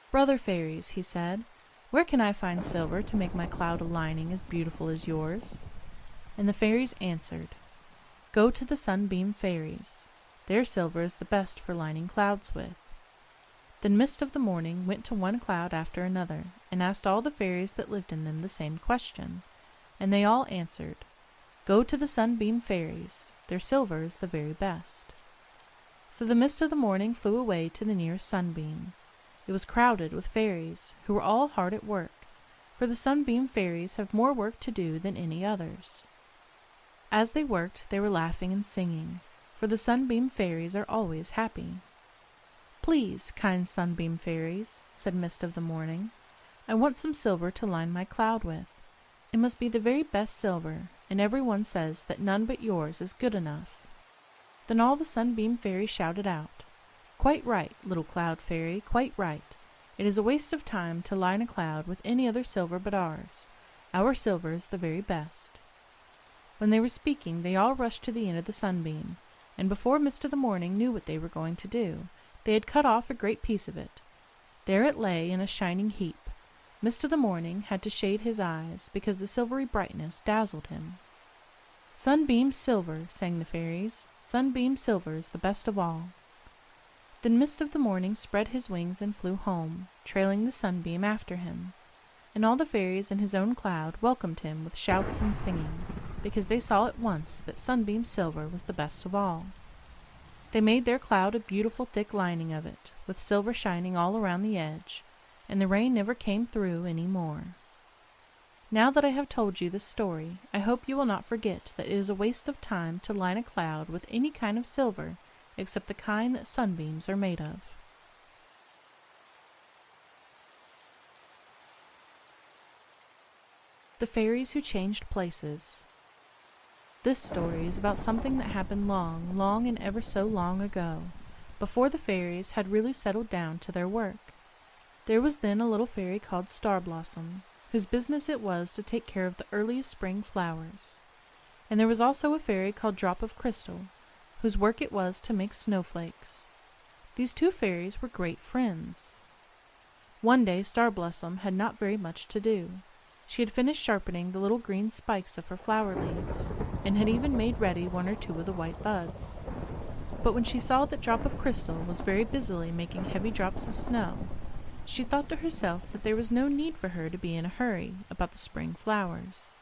"Brother fairies," he said, "where can I find silver to make my cloud a lining as beautiful as yours?" And the fairies answered, "Go to the Sunbeam Fairies. Their silver is the best for lining clouds with." Then Mist of the Morning went to one cloud after another, and asked all the fairies that lived in them the same question, and they all answered, "Go to the Sunbeam Fairies. Their silver is the very best." So the Mist of the Morning flew away to the nearest sunbeam. It was crowded with fairies, who were all hard at work, for the Sunbeam Fairies have more work to do than any others. As they worked, they were laughing and singing, for the Sunbeam Fairies are always happy. "Please, kind Sunbeam Fairies," said Mist of the Morning, "I want some silver to line my cloud with. It must be the very best silver, and everyone says that none but yours is good enough." Then all the Sunbeam Fairies shouted out, "Quite right, little Cloud Fairy, quite right. It is a waste of time to line a cloud with any other silver but ours. Our silver is the very best." When they were speaking, they all rushed to the end of the sunbeam, and before Mist of the Morning knew what they were going to do, they had cut off a great piece of it. There it lay in a shining heap. Mist of the Morning had to shade his eyes, because the silvery brightness dazzled him. "Sunbeam silver," sang the fairies. "Sunbeam silver is the best of all." Then Mist of the Morning spread his wings and flew home, trailing the sunbeam after him, and all the fairies in his own cloud welcomed him with shouts and singing, because they saw at once that Sunbeam silver was the best of all. They made their cloud a beautiful thick lining of it, with silver shining all around the edge, and the rain never came through any more. Now that I have told you this story, I hope you will not forget that it is a waste of time to line a cloud with any kind of silver except the kind that sunbeams are made of. The Fairies Who Changed Places. This story is about something that happened long, long and ever so long ago, before the fairies had really settled down to their work. There was then a little fairy called Starblossom, whose business it was to take care of the earliest spring flowers. And there was also a fairy called Drop of Crystal, whose work it was to make snowflakes. These two fairies were great friends. One day Starblossom had not very much to do. She had finished sharpening the little green spikes of her flower leaves, and had even made ready one or two of the white buds. But when she saw that Drop of Crystal was very busily making heavy drops of snow, she thought to herself that there was no need for her to be in a hurry about the spring flowers.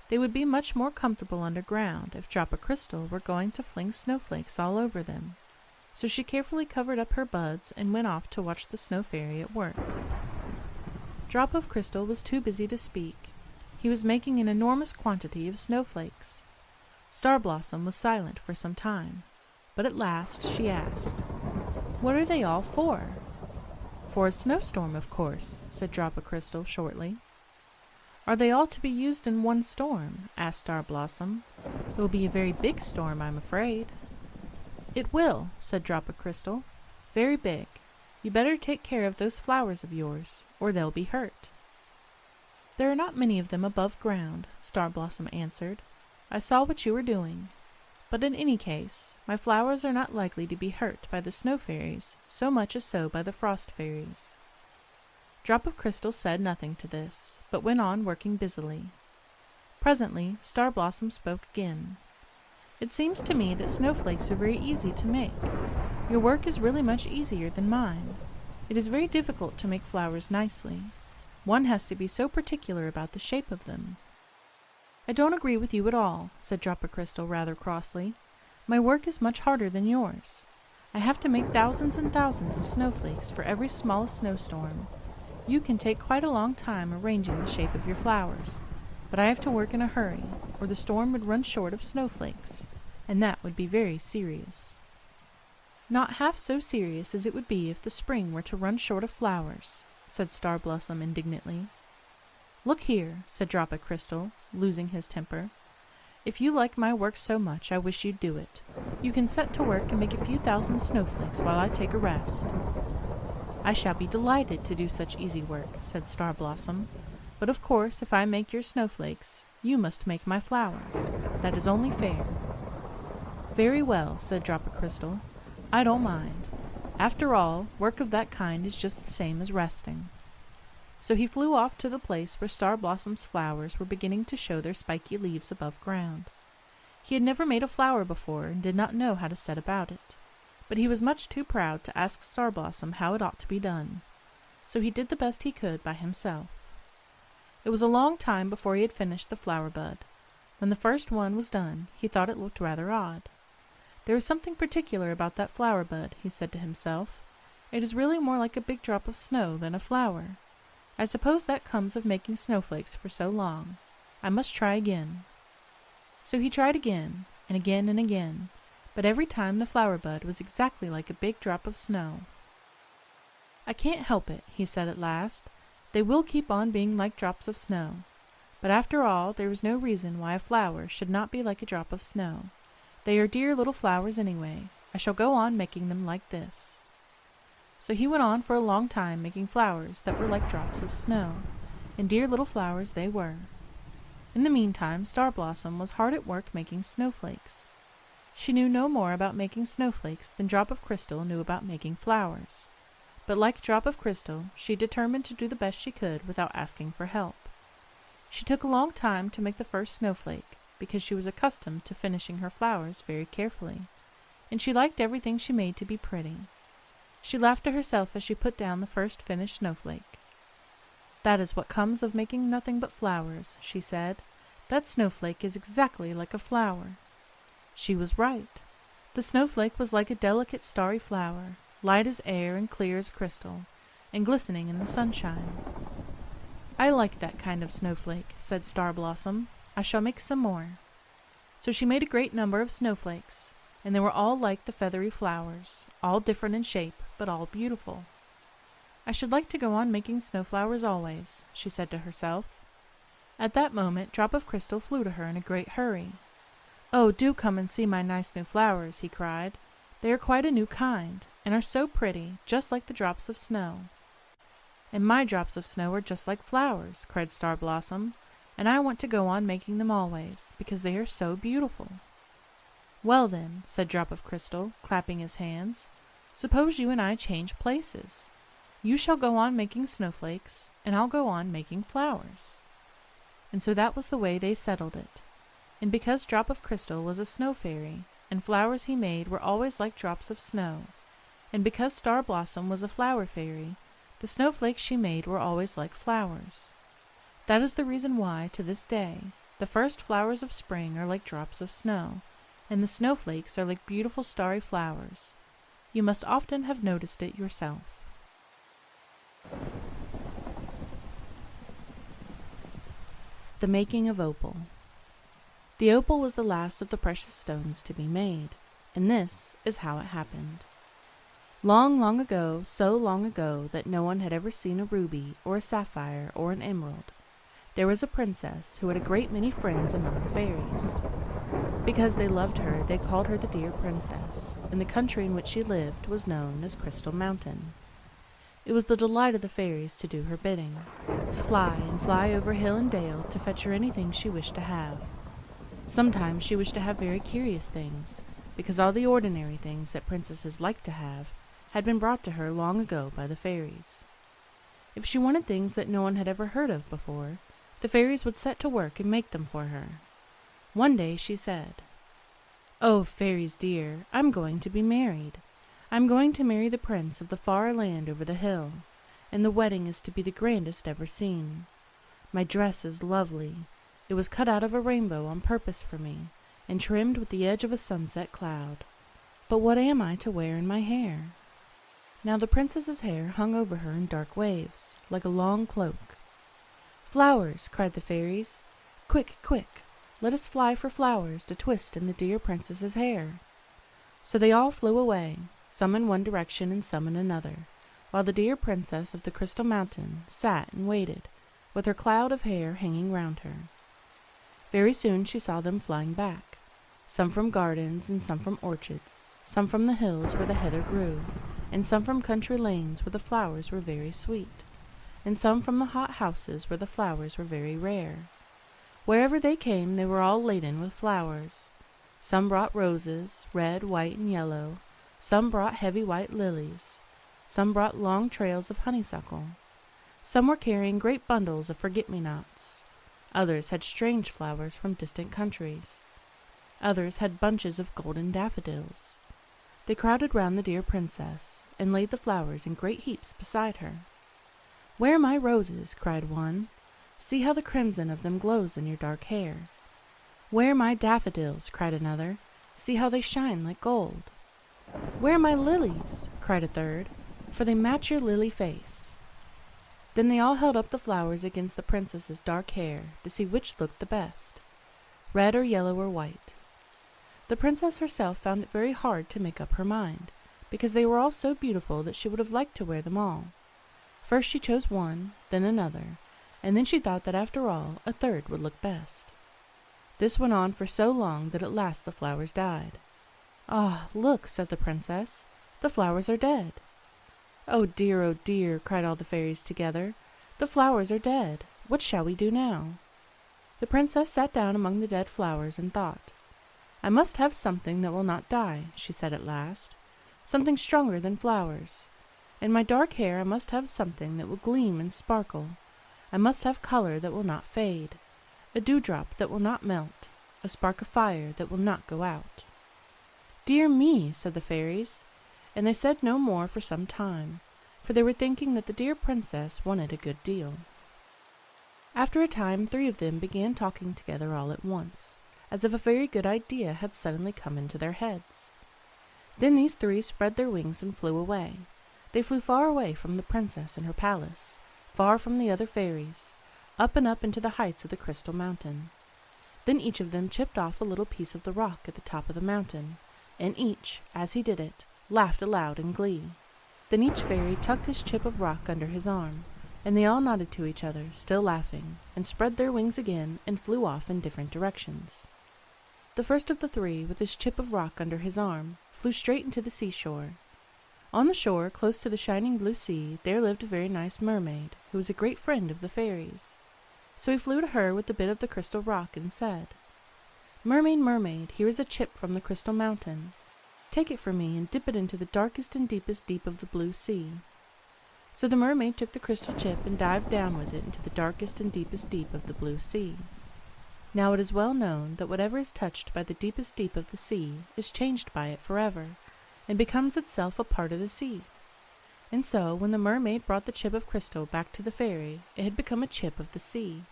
They would be much more comfortable underground if Drop of Crystal were going to fling snowflakes all over them, so she carefully covered up her buds and went off to watch the Snow Fairy at work. Drop of Crystal was too busy to speak. He was making an enormous quantity of snowflakes. Starblossom was silent for some time, but at last she asked, "What are they all for?" "For a snowstorm, of course," said Drop of Crystal shortly. "Are they all to be used in one storm?" asked Starblossom. "It will be a very big storm, I'm afraid." "It will," said Drop of Crystal. "Very big. You better take care of those flowers of yours, or they'll be hurt." "There are not many of them above ground," Starblossom answered. "I saw what you were doing. But in any case, my flowers are not likely to be hurt by the Snow Fairies so much as so by the Frost Fairies." Drop of Crystal said nothing to this, but went on working busily. Presently, Starblossom spoke again. "It seems to me that snowflakes are very easy to make. Your work is really much easier than mine. It is very difficult to make flowers nicely. One has to be so particular about the shape of them." "I don't agree with you at all," said Drop of Crystal rather crossly. My work is much harder than yours. I have to make thousands and thousands of snowflakes for every smallest snowstorm. You can take quite a long time arranging the shape of your flowers, but I have to work in a hurry, or the storm would run short of snowflakes, and that would be very serious. Not half so serious as it would be if the spring were to run short of flowers, said Star Blossom indignantly. Look here, said Drop of Crystal, losing his temper. If you like my work so much, I wish you'd do it. You can set to work and make a few thousand snowflakes while I take a rest. I shall be delighted to do such easy work, said Star Blossom. But of course, if I make your snowflakes, you must make my flowers. That is only fair. Very well, said Drop of Crystal. I don't mind. After all, work of that kind is just the same as resting. So he flew off to the place where Star Blossom's flowers were beginning to show their spiky leaves above ground. He had never made a flower before and did not know how to set about it, but he was much too proud to ask Star Blossom how it ought to be done, so he did the best he could by himself. It was a long time before he had finished the flower bud. When the first one was done, he thought it looked rather odd. There is something particular about that flower bud, he said to himself. It is really more like a big drop of snow than a flower. I suppose that comes of making snowflakes for so long. I must try again. So he tried again, and again and again, but every time the flower bud was exactly like a big drop of snow. I can't help it, he said at last. They will keep on being like drops of snow. But after all, there is no reason why a flower should not be like a drop of snow. They are dear little flowers anyway. I shall go on making them like this. So he went on for a long time making flowers that were like drops of snow, and dear little flowers they were. In the meantime, Star Blossom was hard at work making snowflakes. She knew no more about making snowflakes than Drop of Crystal knew about making flowers. But like Drop of Crystal, she determined to do the best she could without asking for help. She took a long time to make the first snowflake, because she was accustomed to finishing her flowers very carefully, and she liked everything she made to be pretty. She laughed to herself as she put down the first finished snowflake. That is what comes of making nothing but flowers, she said. That snowflake is exactly like a flower. She was right. The snowflake was like a delicate starry flower, light as air and clear as crystal, and glistening in the sunshine. I like that kind of snowflake, said Star Blossom. I shall make some more. So she made a great number of snowflakes, and they were all like the feathery flowers, all different in shape, but all beautiful. I should like to go on making snowflowers always, she said to herself. At that moment, Drop of Crystal flew to her in a great hurry. Oh, do come and see my nice new flowers, he cried. They are quite a new kind, and are so pretty, just like the drops of snow. And my drops of snow are just like flowers, cried Star Blossom, and I want to go on making them always, because they are so beautiful. Well then, said Drop of Crystal, clapping his hands, suppose you and I change places. You shall go on making snowflakes, and I'll go on making flowers. And so that was the way they settled it. And because Drop of Crystal was a snow fairy, and flowers he made were always like drops of snow, and because Star Blossom was a flower fairy, the snowflakes she made were always like flowers. That is the reason why, to this day, the first flowers of spring are like drops of snow, and the snowflakes are like beautiful starry flowers. You must often have noticed it yourself. The Making of Opal. The opal was the last of the precious stones to be made, and this is how it happened. Long, long ago, so long ago that no one had ever seen a ruby or a sapphire or an emerald, there was a princess who had a great many friends among the fairies. Because they loved her, they called her the dear princess, and the country in which she lived was known as Crystal Mountain. It was the delight of the fairies to do her bidding, to fly and fly over hill and dale to fetch her anything she wished to have. Sometimes she wished to have very curious things, because all the ordinary things that princesses liked to have had been brought to her long ago by the fairies. If she wanted things that no one had ever heard of before, the fairies would set to work and make them for her. One day she said, "Oh, fairies dear, I'm going to be married. I'm going to marry the prince of the far land over the hill, and the wedding is to be the grandest ever seen. My dress is lovely. It was cut out of a rainbow on purpose for me, and trimmed with the edge of a sunset cloud. But what am I to wear in my hair? Now the princess's hair hung over her in dark waves, like a long cloak. "Flowers!" cried the fairies. "Quick, quick! Let us fly for flowers to twist in the dear princess's hair." So they all flew away, some in one direction and some in another, while the dear princess of the Crystal Mountain sat and waited, with her cloud of hair hanging round her. Very soon she saw them flying back, some from gardens and some from orchards, some from the hills where the heather grew, and some from country lanes where the flowers were very sweet, and some from the hot houses where the flowers were very rare. Wherever they came they were all laden with flowers. Some brought roses, red, white, and yellow. Some brought heavy white lilies. Some brought long trails of honeysuckle. Some were carrying great bundles of forget-me-nots. Others had strange flowers from distant countries. Others had bunches of golden daffodils. They crowded round the dear princess, and laid the flowers in great heaps beside her. "Where are my roses?" cried one. "See how the crimson of them glows in your dark hair." "Where are my daffodils?" cried another. "See how they shine like gold." "Where are my lilies?" cried a third, "for they match your lily face." Then they all held up the flowers against the princess's dark hair to see which looked the best, red or yellow or white. The princess herself found it very hard to make up her mind, because they were all so beautiful that she would have liked to wear them all. First she chose one, then another, and then she thought that after all a third would look best. This went on for so long that at last the flowers died. "Ah, look," said the princess, "the flowers are dead." "Oh dear," cried all the fairies together. "The flowers are dead. What shall we do now?" The princess sat down among the dead flowers and thought. "I must have something that will not die," she said at last, "something stronger than flowers. In my dark hair I must have something that will gleam and sparkle. I must have color that will not fade, a dewdrop that will not melt, a spark of fire that will not go out." "Dear me," said the fairies, and they said no more for some time, for they were thinking that the dear princess wanted a good deal. After a time 3 of them began talking together all at once, as if a very good idea had suddenly come into their heads. Then these 3 spread their wings and flew away. They flew far away from the princess and her palace, far from the other fairies, up and up into the heights of the Crystal Mountain. Then each of them chipped off a little piece of the rock at the top of the mountain, and each, as he did it, laughed aloud in glee. Then each fairy tucked his chip of rock under his arm, and they all nodded to each other, still laughing, and spread their wings again and flew off in different directions. The first of the 3, with his chip of rock under his arm, flew straight into the seashore. On the shore, close to the shining blue sea, there lived a very nice mermaid, who was a great friend of the fairies. So he flew to her with the bit of the crystal rock and said, "Mermaid, mermaid, here is a chip from the Crystal Mountain. Take it from me and dip it into the darkest and deepest deep of the blue sea." So the mermaid took the crystal chip and dived down with it into the darkest and deepest deep of the blue sea. Now it is well known that whatever is touched by the deepest deep of the sea is changed by it forever, and becomes itself a part of the sea. And so, when the mermaid brought the chip of crystal back to the fairy, it had become a chip of the sea,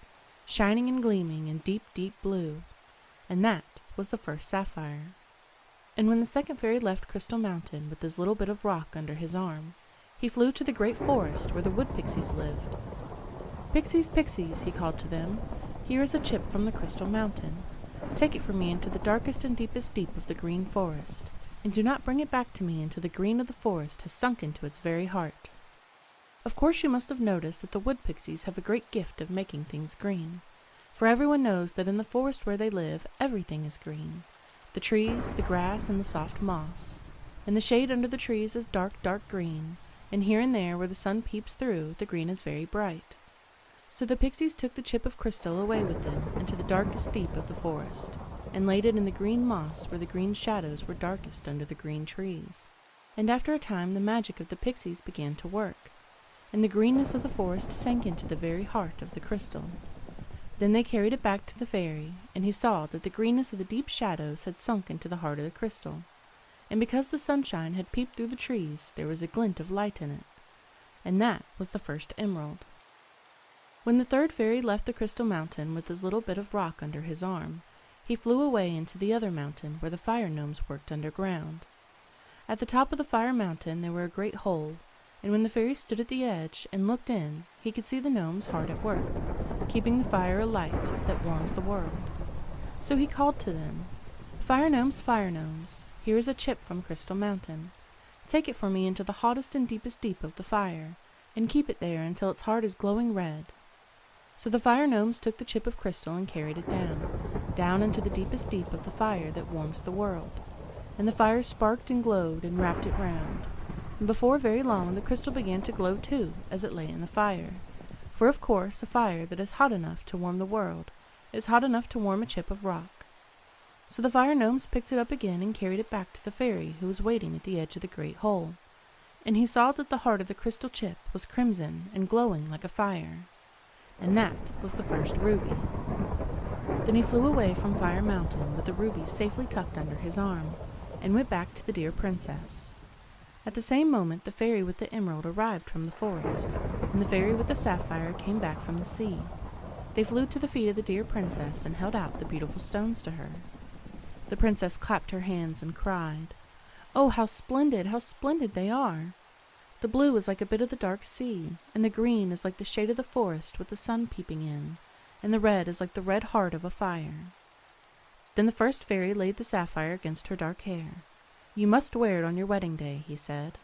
shining and gleaming in deep, deep blue, and that was the first sapphire. And when the second fairy left Crystal Mountain with his little bit of rock under his arm, he flew to the great forest where the wood pixies lived. "Pixies, pixies," he called to them, "here is a chip from the Crystal Mountain. Take it from me into the darkest and deepest deep of the green forest, and do not bring it back to me until the green of the forest has sunk into its very heart." Of course you must have noticed that the wood pixies have a great gift of making things green, for everyone knows that in the forest where they live everything is green. The trees, the grass, and the soft moss. And the shade under the trees is dark, dark green, and here and there where the sun peeps through, the green is very bright. So the pixies took the chip of crystal away with them into the darkest deep of the forest, and laid it in the green moss where the green shadows were darkest under the green trees. And after a time the magic of the pixies began to work, and the greenness of the forest sank into the very heart of the crystal. Then they carried it back to the fairy, and he saw that the greenness of the deep shadows had sunk into the heart of the crystal, and because the sunshine had peeped through the trees, there was a glint of light in it, and that was the first emerald. When the third fairy left the Crystal Mountain with his little bit of rock under his arm, He flew away into the other mountain where the fire gnomes worked underground. At the top of the fire mountain there were a great hole, and when the fairy stood at the edge and looked in, he could see the gnomes hard at work, keeping the fire alight that warms the world. So he called to them, fire gnomes, here is a chip from Crystal Mountain. Take it for me into the hottest and deepest deep of the fire, and keep it there until its heart is glowing red." So the fire gnomes took the chip of crystal and carried it down into the deepest deep of the fire that warms the world. And the fire sparked and glowed and wrapped it round. And before very long the crystal began to glow too, as it lay in the fire. For of course a fire that is hot enough to warm the world is hot enough to warm a chip of rock. So the fire gnomes picked it up again and carried it back to the fairy who was waiting at the edge of the great hole. And he saw that the heart of the crystal chip was crimson and glowing like a fire. And that was the first ruby. Then he flew away from Fire Mountain with the ruby safely tucked under his arm, and went back to the dear princess. At the same moment the fairy with the emerald arrived from the forest, and the fairy with the sapphire came back from the sea. They flew to the feet of the dear princess and held out the beautiful stones to her. The princess clapped her hands and cried, "Oh, how splendid they are! The blue is like a bit of the dark sea, and the green is like the shade of the forest with the sun peeping in, and the red is like the red heart of a fire." Then the first fairy laid the sapphire against her dark hair. "You must wear it on your wedding day," he said.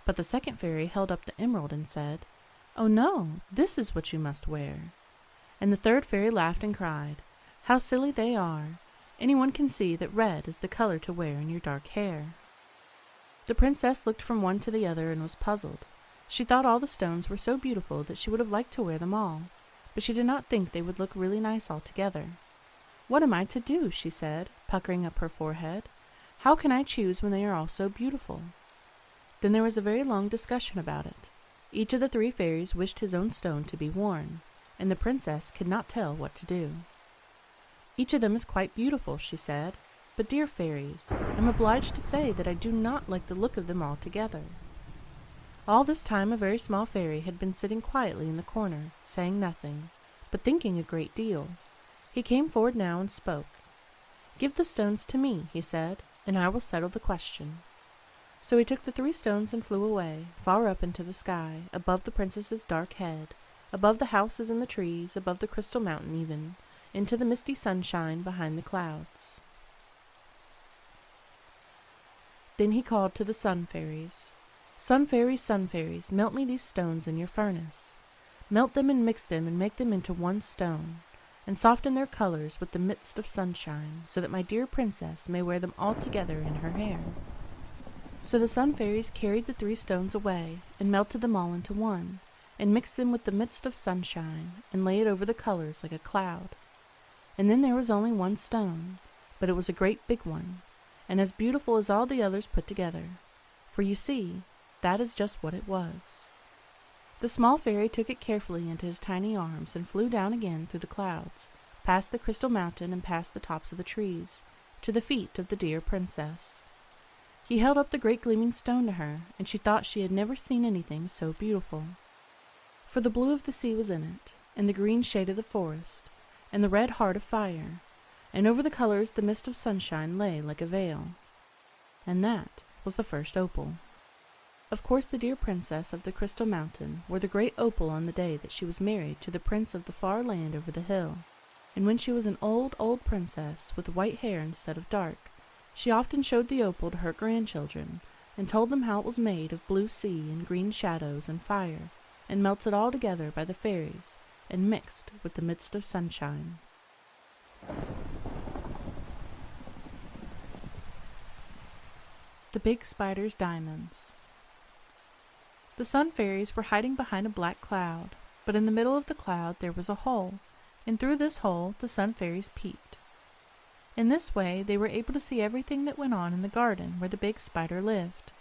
But the second fairy held up the emerald and said, "Oh no, this is what you must wear." And the third fairy laughed and cried, "How silly they are! Anyone can see that red is the color to wear in your dark hair." The princess looked from one to the other and was puzzled. She thought all the stones were so beautiful that she would have liked to wear them all, but she did not think they would look really nice all together. "What am I to do?" she said, puckering up her forehead. "How can I choose when they are all so beautiful?" Then there was a very long discussion about it. Each of the three fairies wished his own stone to be worn, and the princess could not tell what to do. "Each of them is quite beautiful," she said, "but dear fairies, I am obliged to say that I do not like the look of them all together." All this time a very small fairy had been sitting quietly in the corner, saying nothing, but thinking a great deal. He came forward now and spoke. "Give the stones to me," he said, "and I will settle the question." So he took the 3 stones and flew away, far up into the sky, above the princess's dark head, above the houses and the trees, above the crystal mountain even, into the misty sunshine behind the clouds. Then he called to the sun fairies. Sun fairies, melt me these stones in your furnace. Melt them and mix them and make them into one stone, and soften their colors with the mist of sunshine, so that my dear princess may wear them all together in her hair." So the sun fairies carried the 3 stones away, and melted them all into one, and mixed them with the mist of sunshine, and lay it over the colors like a cloud. And then there was only one stone, but it was a great big one, and as beautiful as all the others put together. For you see, that is just what it was. The small fairy took it carefully into his tiny arms and flew down again through the clouds, past the crystal mountain and past the tops of the trees, to the feet of the dear princess. He held up the great gleaming stone to her, and she thought she had never seen anything so beautiful. For the blue of the sea was in it, and the green shade of the forest, and the red heart of fire, and over the colors the mist of sunshine lay like a veil. And that was the first opal. Of course the dear princess of the Crystal Mountain wore the great opal on the day that she was married to the prince of the far land over the hill, and when she was an old, old princess with white hair instead of dark, she often showed the opal to her grandchildren, and told them how it was made of blue sea and green shadows and fire, and melted all together by the fairies, and mixed with the mist of sunshine. The Big Spider's Diamonds. The sun fairies were hiding behind a black cloud, but in the middle of the cloud there was a hole, and through this hole the sun fairies peeped. In this way they were able to see everything that went on in the garden where the big spider lived.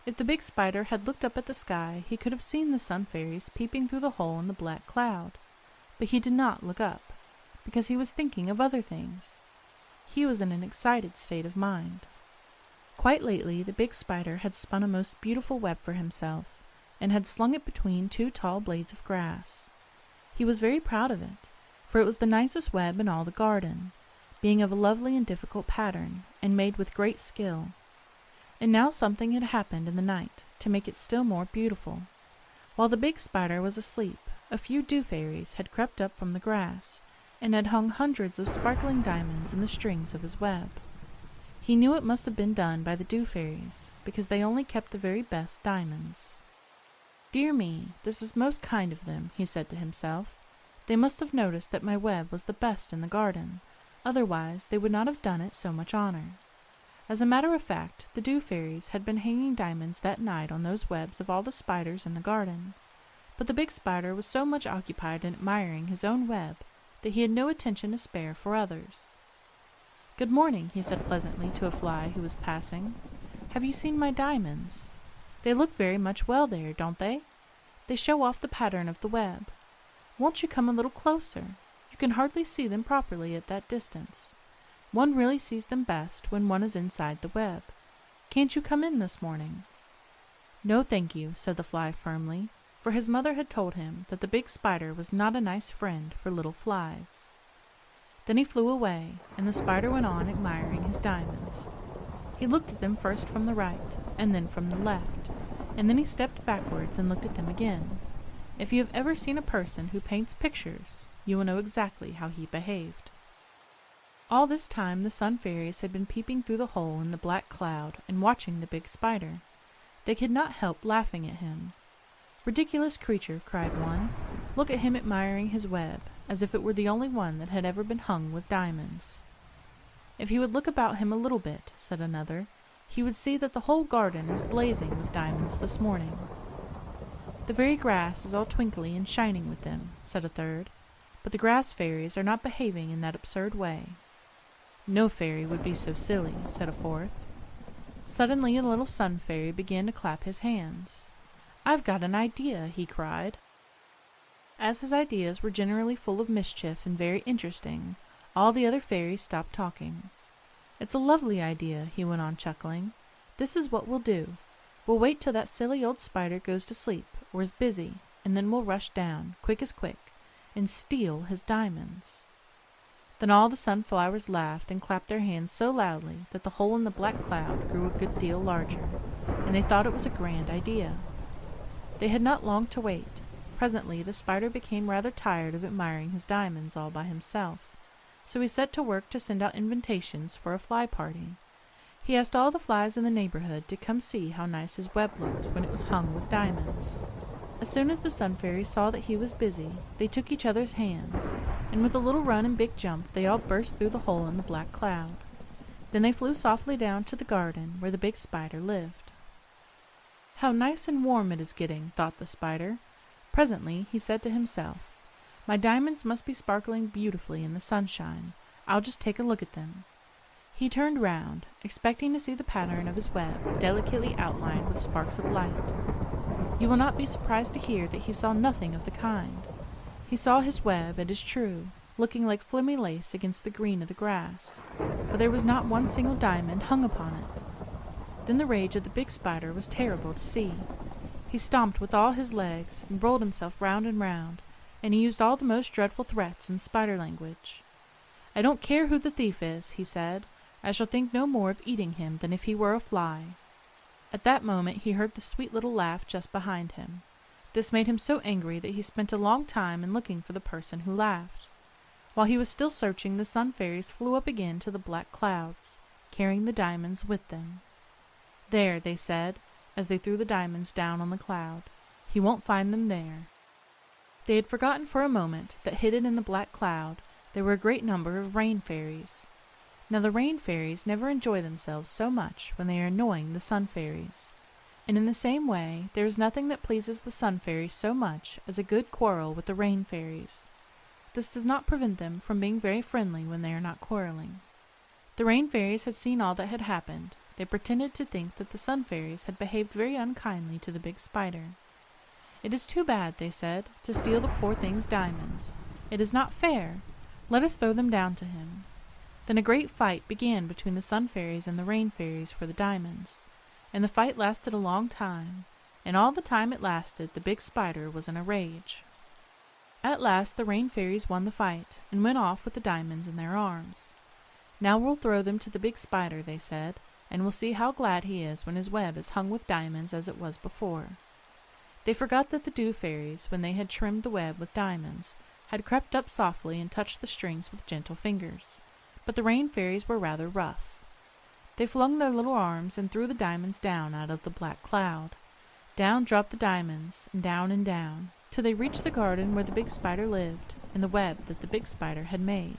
If the big spider had looked up at the sky, he could have seen the sun fairies peeping through the hole in the black cloud, but he did not look up, because he was thinking of other things. He was in an excited state of mind. Quite lately the big spider had spun a most beautiful web for himself, and had slung it between 2 tall blades of grass. He was very proud of it, for it was the nicest web in all the garden, being of a lovely and difficult pattern, and made with great skill. And now something had happened in the night to make it still more beautiful. While the big spider was asleep, a few dew fairies had crept up from the grass, and had hung hundreds of sparkling diamonds in the strings of his web. He knew it must have been done by the dew fairies, because they only kept the very best diamonds. "Dear me, this is most kind of them," he said to himself. "They must have noticed that my web was the best in the garden, otherwise they would not have done it so much honor." As a matter of fact, the dew fairies had been hanging diamonds that night on those webs of all the spiders in the garden, but the big spider was so much occupied in admiring his own web that he had no attention to spare for others. "Good morning," he said pleasantly to a fly who was passing. "Have you seen my diamonds? They look very much well there, don't they? They show off the pattern of the web. Won't you come a little closer? You can hardly see them properly at that distance. One really sees them best when one is inside the web. Can't you come in this morning?" "No, thank you," said the fly firmly, for his mother had told him that the big spider was not a nice friend for little flies. Then he flew away, and the spider went on admiring his diamonds. He looked at them first from the right, and then from the left, and then he stepped backwards and looked at them again. If you have ever seen a person who paints pictures, you will know exactly how he behaved. All this time the sun fairies had been peeping through the hole in the black cloud and watching the big spider. They could not help laughing at him. "Ridiculous creature," cried one. "Look at him admiring his web, as if it were the only one that had ever been hung with diamonds." "If he would look about him a little bit," said another, "he would see that the whole garden is blazing with diamonds this morning." "The very grass is all twinkly and shining with them," said a third, "but the grass fairies are not behaving in that absurd way." "No fairy would be so silly," said a fourth. Suddenly a little sun fairy began to clap his hands. "I've got an idea," he cried. As his ideas were generally full of mischief and very interesting, all the other fairies stopped talking. "It's a lovely idea," he went on chuckling. "This is what we'll do. We'll wait till that silly old spider goes to sleep or is busy, and then we'll rush down, quick as quick, and steal his diamonds." Then all the sunflowers laughed and clapped their hands so loudly that the hole in the black cloud grew a good deal larger, and they thought it was a grand idea. They had not long to wait. Presently the spider became rather tired of admiring his diamonds all by himself, so he set to work to send out invitations for a fly party. He asked all the flies in the neighborhood to come see how nice his web looked when it was hung with diamonds. As soon as the sun fairies saw that he was busy, they took each other's hands, and with a little run and big jump they all burst through the hole in the black cloud. Then they flew softly down to the garden where the big spider lived. "How nice and warm it is getting," thought the spider. Presently he said to himself, "My diamonds must be sparkling beautifully in the sunshine. I'll just take a look at them." He turned round, expecting to see the pattern of his web delicately outlined with sparks of light. You will not be surprised to hear that he saw nothing of the kind. He saw his web, it is true, looking like filmy lace against the green of the grass, but there was not one single diamond hung upon it. Then the rage of the big spider was terrible to see. He stomped with all his legs and rolled himself round and round, and he used all the most dreadful threats in spider language. "I don't care who the thief is," he said. "I shall think no more of eating him than if he were a fly." At that moment he heard the sweet little laugh just behind him. This made him so angry that he spent a long time in looking for the person who laughed. While he was still searching, the sun fairies flew up again to the black clouds, carrying the diamonds with them. "There," they said, as they threw the diamonds down on the cloud. "He won't find them there." They had forgotten for a moment that hidden in the black cloud there were a great number of rain fairies. Now the rain fairies never enjoy themselves so much when they are annoying the sun fairies, and in the same way there is nothing that pleases the sun fairies so much as a good quarrel with the rain fairies. This does not prevent them from being very friendly when they are not quarreling. The rain fairies had seen all that had happened. They pretended to think that the sun fairies had behaved very unkindly to the big spider. "It is too bad," they said, "to steal the poor thing's diamonds. It is not fair. Let us throw them down to him." Then a great fight began between the sun fairies and the rain fairies for the diamonds, and the fight lasted a long time, and all the time it lasted the big spider was in a rage. At last the rain fairies won the fight, and went off with the diamonds in their arms. "Now we'll throw them to the big spider," they said, "and we'll see how glad he is when his web is hung with diamonds as it was before." They forgot that the dew fairies, when they had trimmed the web with diamonds, had crept up softly and touched the strings with gentle fingers. But the rain fairies were rather rough. They flung their little arms and threw the diamonds down out of the black cloud. Down dropped the diamonds, and down, till they reached the garden where the big spider lived, and the web that the big spider had made.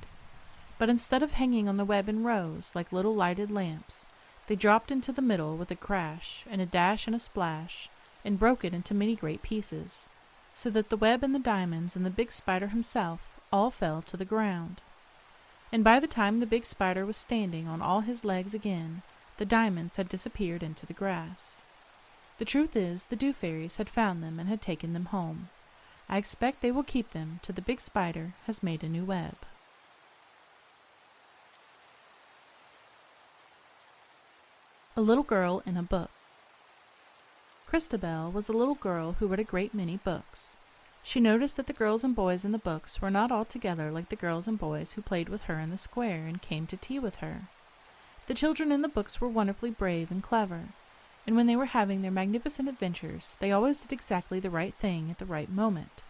But instead of hanging on the web in rows, like little lighted lamps, they dropped into the middle with a crash and a dash and a splash, and broke it into many great pieces, so that the web and the diamonds and the big spider himself all fell to the ground. And by the time the big spider was standing on all his legs again, the diamonds had disappeared into the grass. The truth is, the dew fairies had found them and had taken them home. I expect they will keep them till the big spider has made a new web. A Little Girl in a Book. Christabel was a little girl who read a great many books. She noticed that the girls and boys in the books were not altogether like the girls and boys who played with her in the square and came to tea with her. The children in the books were wonderfully brave and clever, and when they were having their magnificent adventures, they always did exactly the right thing at the right moment.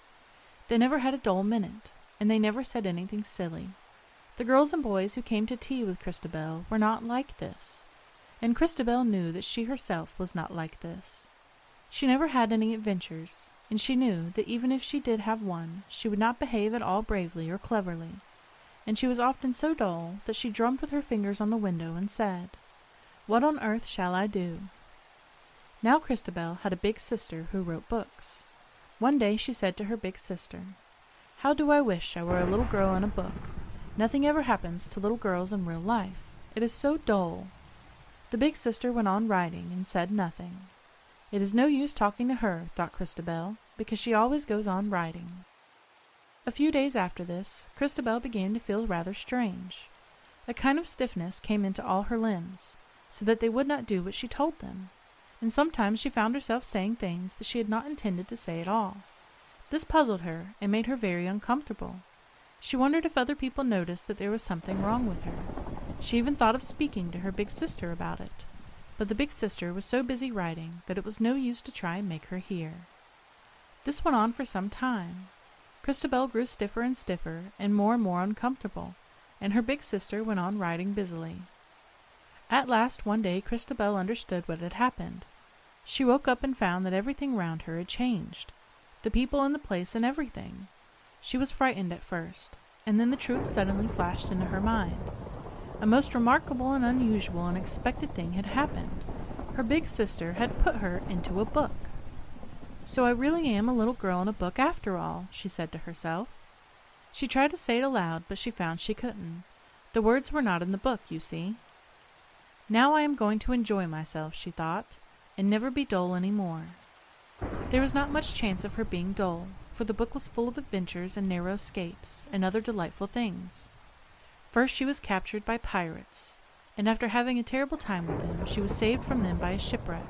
They never had a dull minute, and they never said anything silly. The girls and boys who came to tea with Christabel were not like this, and Christabel knew that she herself was not like this. She never had any adventures, and she knew that even if she did have one, she would not behave at all bravely or cleverly, and she was often so dull that she drummed with her fingers on the window and said, "What on earth shall I do?" Now Christabel had a big sister who wrote books. One day she said to her big sister, "How do I wish I were a little girl in a book. Nothing ever happens to little girls in real life. It is so dull." The big sister went on writing and said nothing. It is no use talking to her, thought Christabel, because she always goes on writing. A few days after this, Christabel began to feel rather strange. A kind of stiffness came into all her limbs, so that they would not do what she told them, and sometimes she found herself saying things that she had not intended to say at all. This puzzled her and made her very uncomfortable. She wondered if other people noticed that there was something wrong with her. She even thought of speaking to her big sister about it. But the big sister was so busy writing that it was no use to try and make her hear. This went on for some time. Christabel grew stiffer and stiffer and more uncomfortable, and her big sister went on writing busily. At last one day Christabel understood what had happened. She woke up and found that everything round her had changed, the people in the place and everything. She was frightened at first, and then the truth suddenly flashed into her mind. A most remarkable and unusual and unexpected thing had happened. Her big sister had put her into a book. "So I really am a little girl in a book after all," she said to herself. She tried to say it aloud, but she found she couldn't. The words were not in the book, you see. "Now I am going to enjoy myself," she thought, "and never be dull any more." There was not much chance of her being dull, for the book was full of adventures and narrow escapes, and other delightful things. First she was captured by pirates, and after having a terrible time with them, she was saved from them by a shipwreck.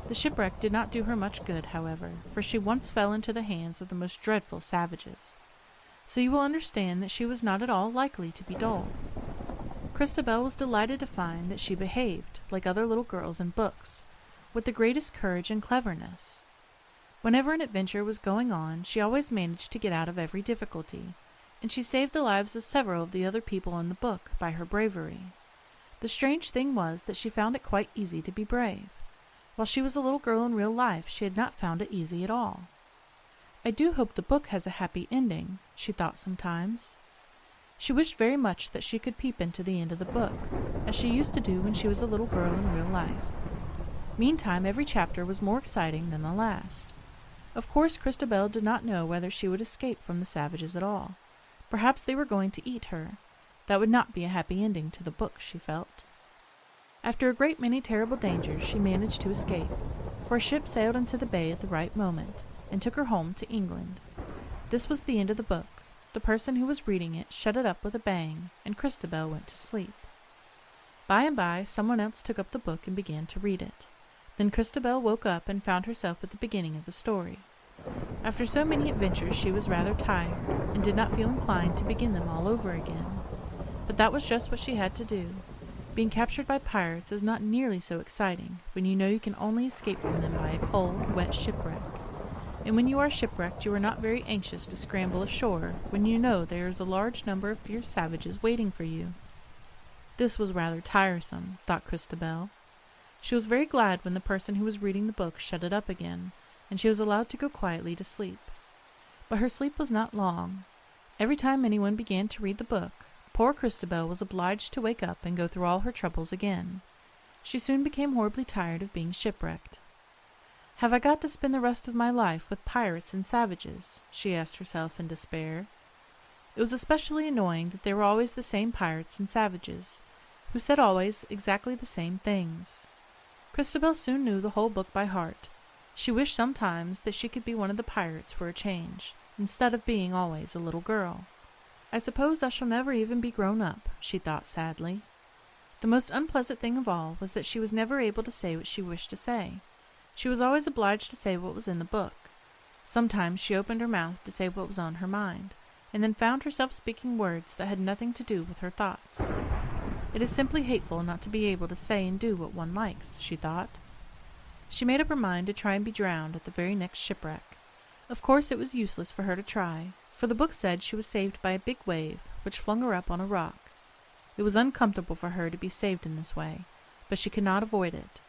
The shipwreck did not do her much good, however, for she once fell into the hands of the most dreadful savages. So you will understand that she was not at all likely to be dull. Christabel was delighted to find that she behaved, like other little girls in books, with the greatest courage and cleverness. Whenever an adventure was going on, she always managed to get out of every difficulty, and she saved the lives of several of the other people in the book by her bravery. The strange thing was that she found it quite easy to be brave. While she was a little girl in real life, she had not found it easy at all. "I do hope the book has a happy ending," she thought sometimes. She wished very much that she could peep into the end of the book, as she used to do when she was a little girl in real life. Meantime, every chapter was more exciting than the last. Of course, Christabel did not know whether she would escape from the savages at all. Perhaps they were going to eat her. That would not be a happy ending to the book, she felt. After a great many terrible dangers, she managed to escape, for a ship sailed into the bay at the right moment, and took her home to England. This was the end of the book. The person who was reading it shut it up with a bang, and Christabel went to sleep. By and by, someone else took up the book and began to read it. Then Christabel woke up and found herself at the beginning of the story. After so many adventures, she was rather tired, and did not feel inclined to begin them all over again. But But that was just what she had to do. Being captured by pirates is not nearly so exciting when you know you can only escape from them by a cold, wet shipwreck. And when you are shipwrecked, you are not very anxious to scramble ashore when you know there is a large number of fierce savages waiting for you. This was rather tiresome, thought Christabel. She was very glad when the person who was reading the book shut it up again, and she was allowed to go quietly to sleep. But her sleep was not long. Every time anyone began to read the book, poor Christabel was obliged to wake up and go through all her troubles again. She soon became horribly tired of being shipwrecked. "Have I got to spend the rest of my life with pirates and savages?" she asked herself in despair. It was especially annoying that they were always the same pirates and savages, who said always exactly the same things. Christabel soon knew the whole book by heart. She wished sometimes that she could be one of the pirates for a change, instead of being always a little girl. "I suppose I shall never even be grown up," she thought sadly. The most unpleasant thing of all was that she was never able to say what she wished to say. She was always obliged to say what was in the book. Sometimes she opened her mouth to say what was on her mind, and then found herself speaking words that had nothing to do with her thoughts. It is simply hateful not to be able to say and do what one likes, she thought. She made up her mind to try and be drowned at the very next shipwreck. Of course it was useless for her to try, for the book said she was saved by a big wave, which flung her up on a rock. It was uncomfortable for her to be saved in this way, but she could not avoid it.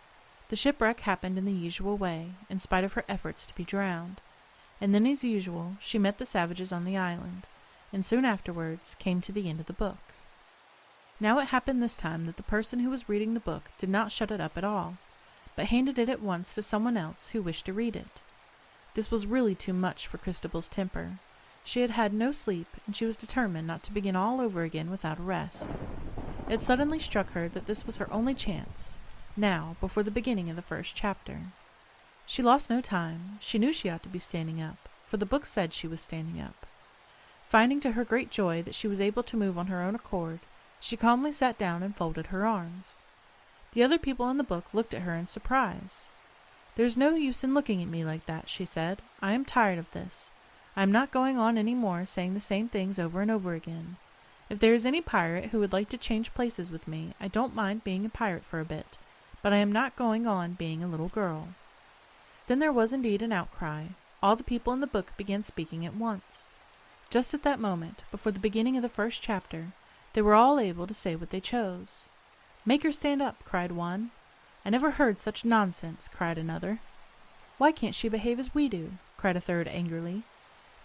The shipwreck happened in the usual way, in spite of her efforts to be drowned, and then as usual she met the savages on the island, and soon afterwards came to the end of the book. Now it happened this time that the person who was reading the book did not shut it up at all, but handed it at once to someone else who wished to read it. This was really too much for Christabel's temper. She had had no sleep, and she was determined not to begin all over again without a rest. It suddenly struck her that this was her only chance, now, before the beginning of the first chapter. She lost no time. She knew she ought to be standing up, for the book said she was standing up. Finding to her great joy that she was able to move on her own accord, she calmly sat down and folded her arms. The other people in the book looked at her in surprise. "There's no use in looking at me like that," she said. "I am tired of this. I am not going on any more saying the same things over and over again. If there is any pirate who would like to change places with me, I don't mind being a pirate for a bit, but I am not going on being a little girl." Then there was indeed an outcry. All the people in the book began speaking at once. Just at that moment, before the beginning of the first chapter, they were all able to say what they chose. "Make her stand up," cried one. "I never heard such nonsense," cried another. "Why can't she behave as we do?" cried a third angrily.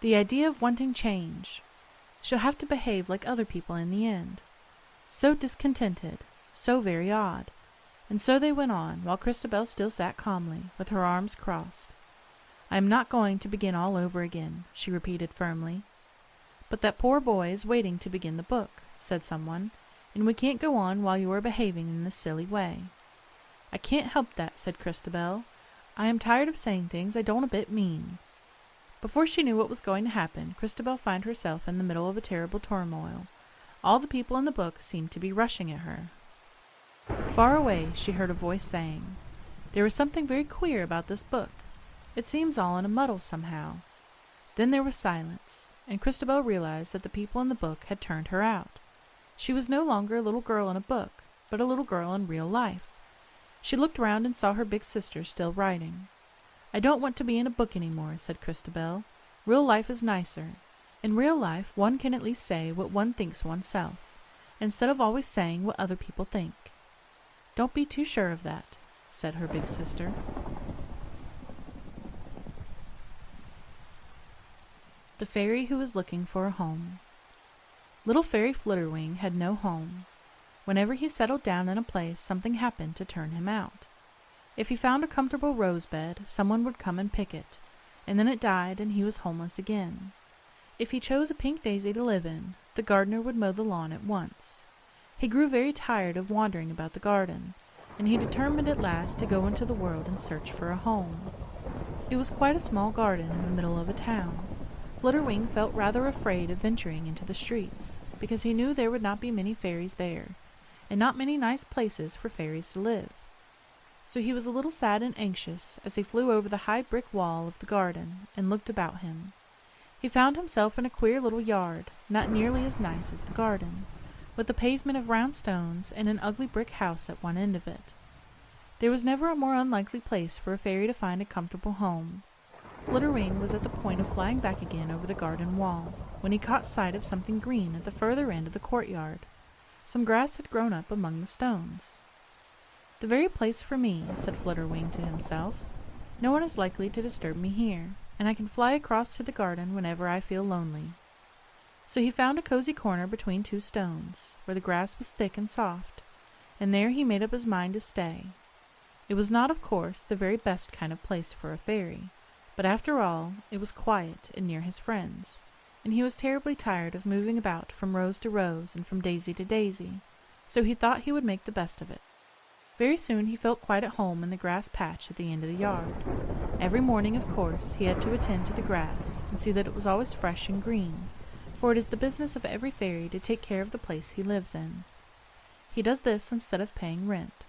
"The idea of wanting change. She'll have to behave like other people in the end. So discontented, so very odd." And so they went on, while Christabel still sat calmly, with her arms crossed. "I am not going to begin all over again," she repeated firmly. "But that poor boy is waiting to begin the book," said someone, "and we can't go on while you are behaving in this silly way." "I can't help that," said Christabel. "I am tired of saying things I don't a bit mean." Before she knew what was going to happen, Christabel found herself in the middle of a terrible turmoil. All the people in the book seemed to be rushing at her. Far away she heard a voice saying, "There is something very queer about this book. It seems all in a muddle somehow." Then there was silence, and Christabel realized that the people in the book had turned her out. She was no longer a little girl in a book, but a little girl in real life. She looked round and saw her big sister still writing. "I don't want to be in a book any more," said Christabel. "Real life is nicer. In real life one can at least say what one thinks oneself, instead of always saying what other people think." "Don't be too sure of that," said her big sister. The Fairy Who Was Looking for a Home. Little Fairy Flitterwing had no home. Whenever he settled down in a place, something happened to turn him out. If he found a comfortable rose bed, someone would come and pick it, and then it died and he was homeless again. If he chose a pink daisy to live in, the gardener would mow the lawn at once. He grew very tired of wandering about the garden, and he determined at last to go into the world and search for a home. It was quite a small garden in the middle of a town. Flitterwing felt rather afraid of venturing into the streets, because he knew there would not be many fairies there, and not many nice places for fairies to live. So he was a little sad and anxious as he flew over the high brick wall of the garden and looked about him. He found himself in a queer little yard, not nearly as nice as the garden, with a pavement of round stones and an ugly brick house at one end of it. There was never a more unlikely place for a fairy to find a comfortable home. Flutterwing was at the point of flying back again over the garden wall, when he caught sight of something green at the further end of the courtyard. Some grass had grown up among the stones. "The very place for me," said Flutterwing to himself. "No one is likely to disturb me here, and I can fly across to the garden whenever I feel lonely." So he found a cozy corner between two stones, where the grass was thick and soft, and there he made up his mind to stay. It was not, of course, the very best kind of place for a fairy, but after all, it was quiet and near his friends, and he was terribly tired of moving about from rose to rose and from daisy to daisy, so he thought he would make the best of it. Very soon he felt quite at home in the grass patch at the end of the yard. Every morning, of course, he had to attend to the grass and see that it was always fresh and green, for it is the business of every fairy to take care of the place he lives in. He does this instead of paying rent.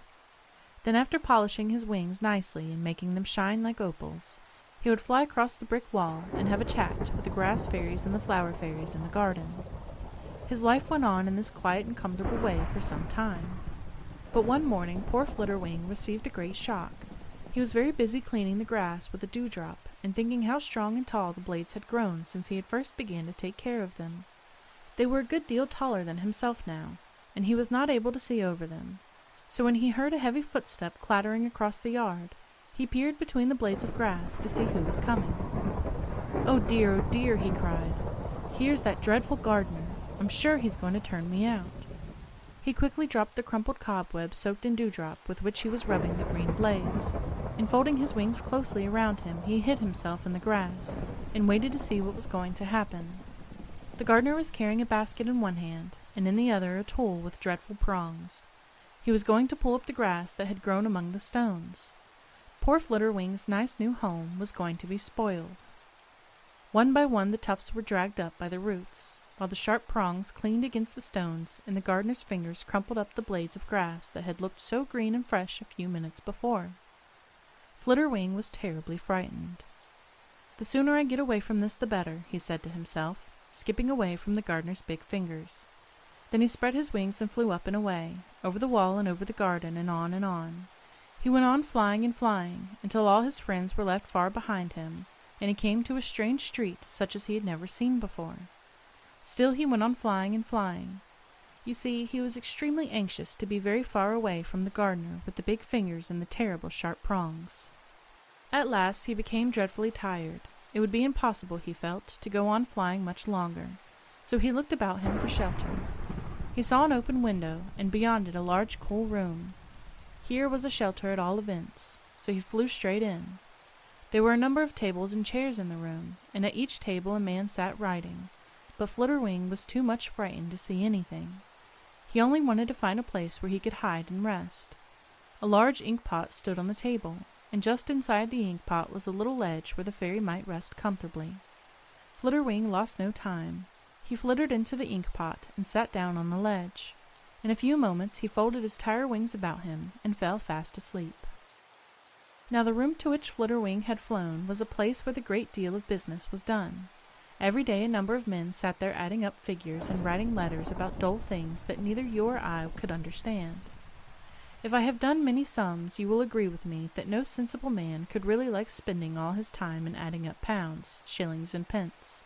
Then, after polishing his wings nicely and making them shine like opals, he would fly across the brick wall and have a chat with the grass fairies and the flower fairies in the garden. His life went on in this quiet and comfortable way for some time. But one morning poor Flutterwing received a great shock. He was very busy cleaning the grass with a dewdrop, and thinking how strong and tall the blades had grown since he had first begun to take care of them. They were a good deal taller than himself now, and he was not able to see over them. So when he heard a heavy footstep clattering across the yard, he peered between the blades of grass to see who was coming. Oh dear," he cried. "Here's that dreadful gardener. I'm sure he's going to turn me out." He quickly dropped the crumpled cobweb soaked in dewdrop with which he was rubbing the green blades, and folding his wings closely around him, he hid himself in the grass, and waited to see what was going to happen. The gardener was carrying a basket in one hand, and in the other a tool with dreadful prongs. He was going to pull up the grass that had grown among the stones. Poor Flutterwing's nice new home was going to be spoiled. One by one the tufts were dragged up by the roots, while the sharp prongs cleaned against the stones, and the gardener's fingers crumpled up the blades of grass that had looked so green and fresh a few minutes before. Flutterwing was terribly frightened. "The sooner I get away from this the better," he said to himself, skipping away from the gardener's big fingers. Then he spread his wings and flew up and away, over the wall and over the garden, and on and on. He went on flying and flying, until all his friends were left far behind him, and he came to a strange street such as he had never seen before. Still he went on flying and flying. You see, he was extremely anxious to be very far away from the gardener with the big fingers and the terrible sharp prongs. At last he became dreadfully tired. It would be impossible, he felt, to go on flying much longer, so he looked about him for shelter. He saw an open window, and beyond it a large cool room. Here was a shelter at all events, so he flew straight in. There were a number of tables and chairs in the room, and at each table a man sat writing, but Flutterwing was too much frightened to see anything. He only wanted to find a place where he could hide and rest. A large ink pot stood on the table, and just inside the ink pot was a little ledge where the fairy might rest comfortably. Flutterwing lost no time. He flittered into the ink pot and sat down on the ledge. In a few moments he folded his tired wings about him and fell fast asleep. Now the room to which Flutterwing had flown was a place where a great deal of business was done. Every day a number of men sat there adding up figures and writing letters about dull things that neither you or I could understand. If I have done many sums, you will agree with me that no sensible man could really like spending all his time in adding up pounds, shillings, and pence.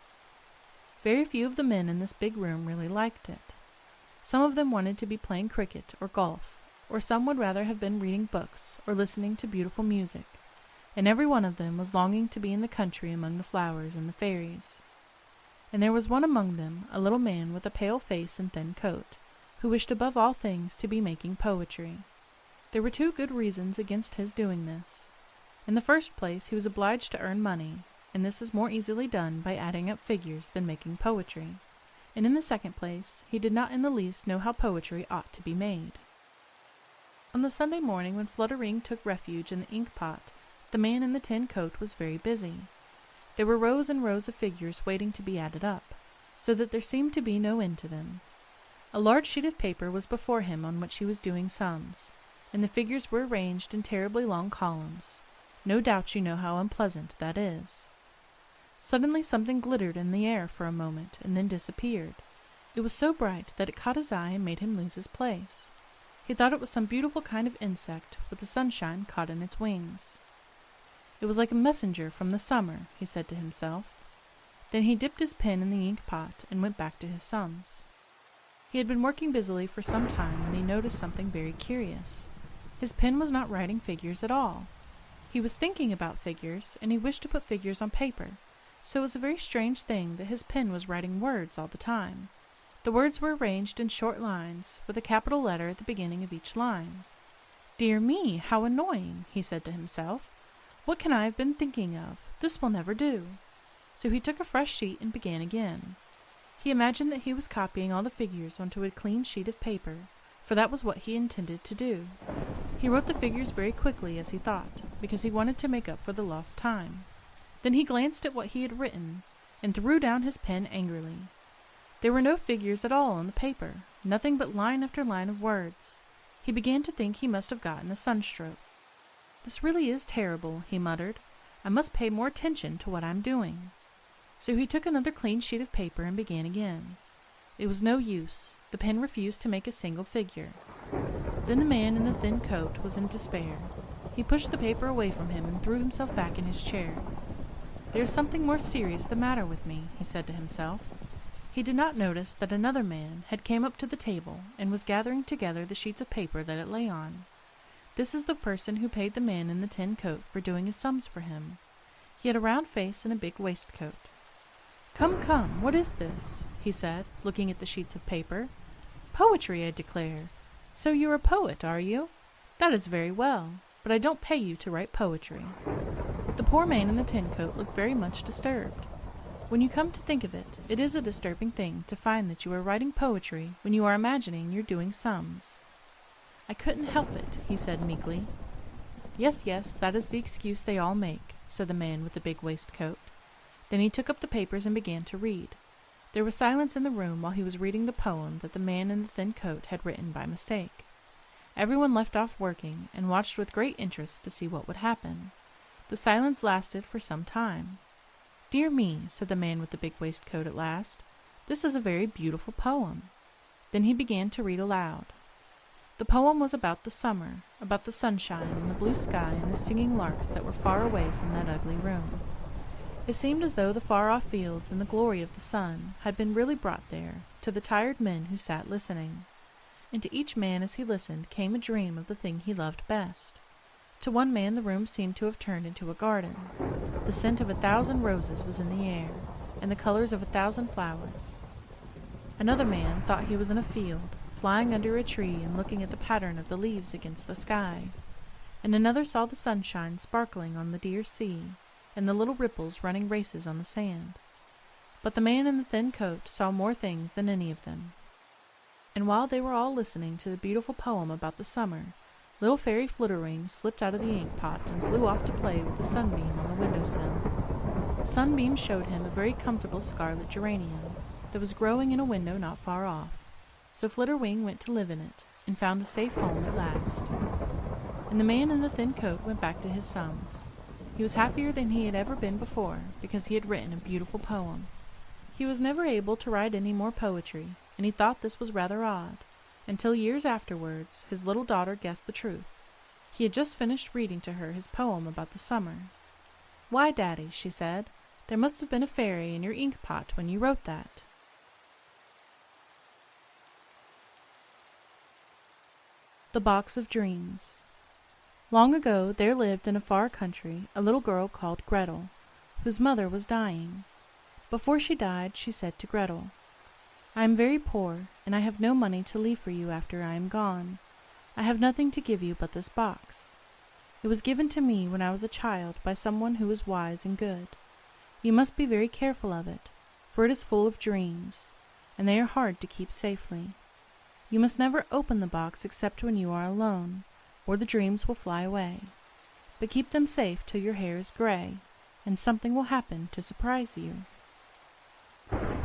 Very few of the men in this big room really liked it. Some of them wanted to be playing cricket or golf, or some would rather have been reading books or listening to beautiful music, and every one of them was longing to be in the country among the flowers and the fairies. And there was one among them, a little man with a pale face and thin coat, who wished above all things to be making poetry. There were two good reasons against his doing this. In the first place, he was obliged to earn money, and this is more easily done by adding up figures than making poetry. And in the second place, he did not in the least know how poetry ought to be made. On the Sunday morning when Flutterwing took refuge in the ink pot, the man in the tin coat was very busy. There were rows and rows of figures waiting to be added up, so that there seemed to be no end to them. A large sheet of paper was before him on which he was doing sums, and the figures were arranged in terribly long columns. No doubt you know how unpleasant that is. Suddenly something glittered in the air for a moment and then disappeared. It was so bright that it caught his eye and made him lose his place. He thought it was some beautiful kind of insect with the sunshine caught in its wings. It was like a messenger from the summer, he said to himself. Then he dipped his pen in the ink pot and went back to his sums. He had been working busily for some time when he noticed something very curious. His pen was not writing figures at all. He was thinking about figures, and he wished to put figures on paper, so it was a very strange thing that his pen was writing words all the time. The words were arranged in short lines, with a capital letter at the beginning of each line. "Dear me, how annoying," he said to himself. "What can I have been thinking of? This will never do." So he took a fresh sheet and began again. He imagined that he was copying all the figures onto a clean sheet of paper, for that was what he intended to do. He wrote the figures very quickly as he thought, because he wanted to make up for the lost time. Then he glanced at what he had written, and threw down his pen angrily. There were no figures at all on the paper, nothing but line after line of words. He began to think he must have gotten a sunstroke. "This really is terrible," he muttered. "I must pay more attention to what I'm doing." So he took another clean sheet of paper and began again. It was no use. The pen refused to make a single figure. Then the man in the thin coat was in despair. He pushed the paper away from him and threw himself back in his chair. "There is something more serious the matter with me," he said to himself. He did not notice that another man had came up to the table and was gathering together the sheets of paper that it lay on. This is the person who paid the man in the tin coat for doing his sums for him. He had a round face and a big waistcoat. "Come, come, what is this?" he said, looking at the sheets of paper. "Poetry, I declare. So you're a poet, are you? That is very well, but I don't pay you to write poetry." The poor man in the tin coat looked very much disturbed. When you come to think of it, it is a disturbing thing to find that you are writing poetry when you are imagining you're doing sums. "I couldn't help it," he said meekly. "Yes, yes, that is the excuse they all make," said the man with the big waistcoat. Then he took up the papers and began to read. There was silence in the room while he was reading the poem that the man in the thin coat had written by mistake. Everyone left off working and watched with great interest to see what would happen. The silence lasted for some time. "Dear me," said the man with the big waistcoat at last, "this is a very beautiful poem." Then he began to read aloud. The poem was about the summer, about the sunshine and the blue sky and the singing larks that were far away from that ugly room. It seemed as though the far-off fields and the glory of the sun had been really brought there to the tired men who sat listening. And to each man as he listened came a dream of the thing he loved best. To one man the room seemed to have turned into a garden. The scent of 1,000 roses was in the air, and the colors of 1,000 flowers. Another man thought he was in a field, flying under a tree and looking at the pattern of the leaves against the sky. And another saw the sunshine sparkling on the dear sea, and the little ripples running races on the sand. But the man in the thin coat saw more things than any of them. And while they were all listening to the beautiful poem about the summer, little Fairy Flutterwings slipped out of the ink pot and flew off to play with the sunbeam on the windowsill. The sunbeam showed him a very comfortable scarlet geranium that was growing in a window not far off, so Flutterwing went to live in it, and found a safe home at last. And the man in the thin coat went back to his sums. He was happier than he had ever been before, because he had written a beautiful poem. He was never able to write any more poetry, and he thought this was rather odd, until years afterwards his little daughter guessed the truth. He had just finished reading to her his poem about the summer. "Why, Daddy," she said, "there must have been a fairy in your ink pot when you wrote that." The Box of Dreams. Long ago there lived in a far country a little girl called Gretel, whose mother was dying. Before she died, she said to Gretel, "I am very poor, and I have no money to leave for you after I am gone. I have nothing to give you but this box. It was given to me when I was a child by someone who is wise and good. You must be very careful of it, for it is full of dreams, and they are hard to keep safely. You must never open the box except when you are alone, or the dreams will fly away. But keep them safe till your hair is gray, and something will happen to surprise you."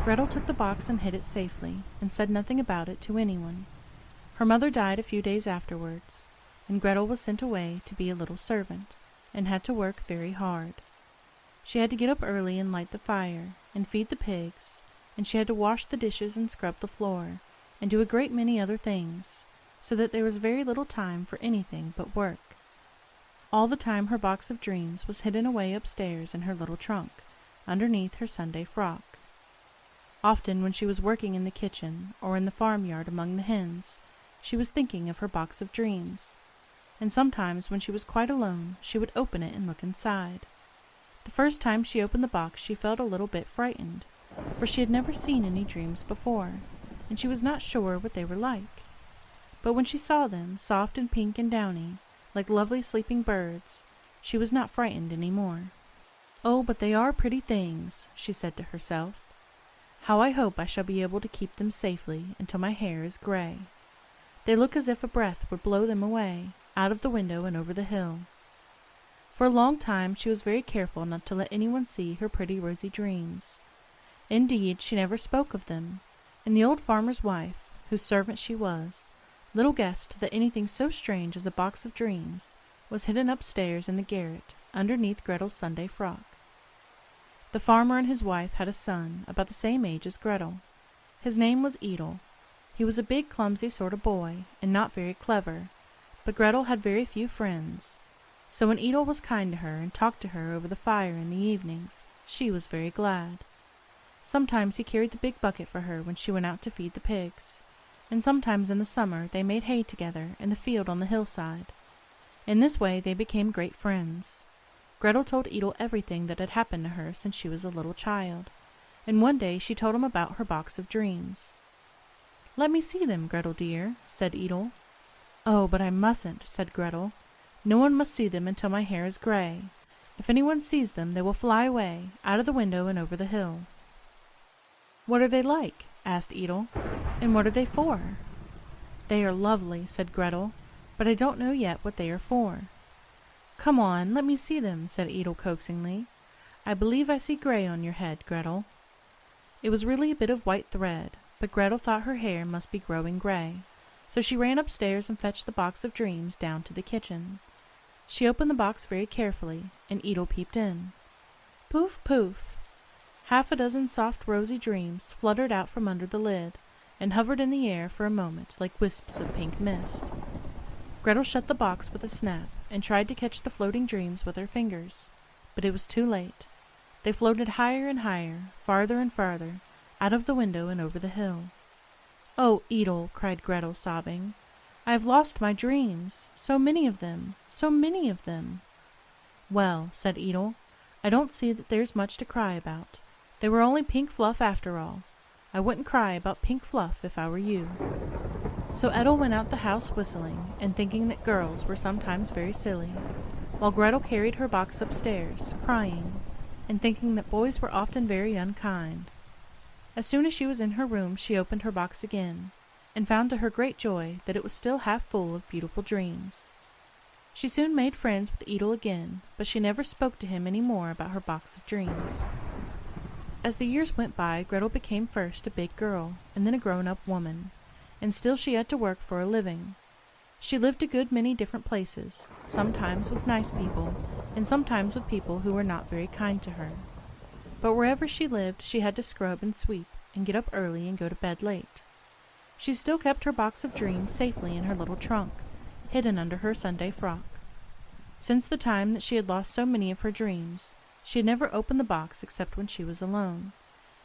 Gretel took the box and hid it safely, and said nothing about it to anyone. Her mother died a few days afterwards, and Gretel was sent away to be a little servant, and had to work very hard. She had to get up early and light the fire, and feed the pigs, and she had to wash the dishes and scrub the floor, and do a great many other things, so that there was very little time for anything but work. All the time her box of dreams was hidden away upstairs in her little trunk, underneath her Sunday frock. Often when she was working in the kitchen or in the farmyard among the hens, she was thinking of her box of dreams, and sometimes when she was quite alone she would open it and look inside. The first time she opened the box she felt a little bit frightened, for she had never seen any dreams before, and she was not sure what they were like. But when she saw them, soft and pink and downy, like lovely sleeping birds, she was not frightened any more. "Oh, but they are pretty things," she said to herself. "How I hope I shall be able to keep them safely until my hair is gray. They look as if a breath would blow them away, out of the window and over the hill." For a long time she was very careful not to let anyone see her pretty rosy dreams. Indeed, she never spoke of them, and the old farmer's wife, whose servant she was, little guessed that anything so strange as a box of dreams was hidden upstairs in the garret, underneath Gretel's Sunday frock. The farmer and his wife had a son about the same age as Gretel. His name was Edel. He was a big, clumsy sort of boy, and not very clever, but Gretel had very few friends, so when Edel was kind to her and talked to her over the fire in the evenings, she was very glad. Sometimes he carried the big bucket for her when she went out to feed the pigs, and sometimes in the summer they made hay together in the field on the hillside. In this way they became great friends. Gretel told Edel everything that had happened to her since she was a little child, and one day she told him about her box of dreams. "Let me see them, Gretel dear," said Edel. "Oh, but I mustn't," said Gretel. "No one must see them until my hair is gray. If anyone sees them, they will fly away, out of the window and over the hill." "What are they like?" asked Edel. "And what are they for?" "They are lovely," said Gretel, "but I don't know yet what they are for." "Come on, let me see them," said Edel coaxingly. "I believe I see gray on your head, Gretel." It was really a bit of white thread, but Gretel thought her hair must be growing gray, so she ran upstairs and fetched the box of dreams down to the kitchen. She opened the box very carefully, and Edel peeped in. Poof, poof! Half a dozen soft rosy dreams fluttered out from under the lid, and hovered in the air for a moment like wisps of pink mist. Gretel shut the box with a snap, and tried to catch the floating dreams with her fingers, but it was too late. They floated higher and higher, farther and farther, out of the window and over the hill. "Oh, Edel," cried Gretel, sobbing, "I have lost my dreams, so many of them, so many of them." "Well," said Edel, "I don't see that there's much to cry about. They were only pink fluff after all. I wouldn't cry about pink fluff if I were you." So Edel went out the house whistling, and thinking that girls were sometimes very silly, while Gretel carried her box upstairs, crying, and thinking that boys were often very unkind. As soon as she was in her room she opened her box again, and found to her great joy that it was still half full of beautiful dreams. She soon made friends with Edel again, but she never spoke to him any more about her box of dreams. As the years went by, Gretel became first a big girl, and then a grown-up woman, and still she had to work for a living. She lived a good many different places, sometimes with nice people, and sometimes with people who were not very kind to her. But wherever she lived she had to scrub and sweep, and get up early and go to bed late. She still kept her box of dreams safely in her little trunk, hidden under her Sunday frock. Since the time that she had lost so many of her dreams, she had never opened the box except when she was alone.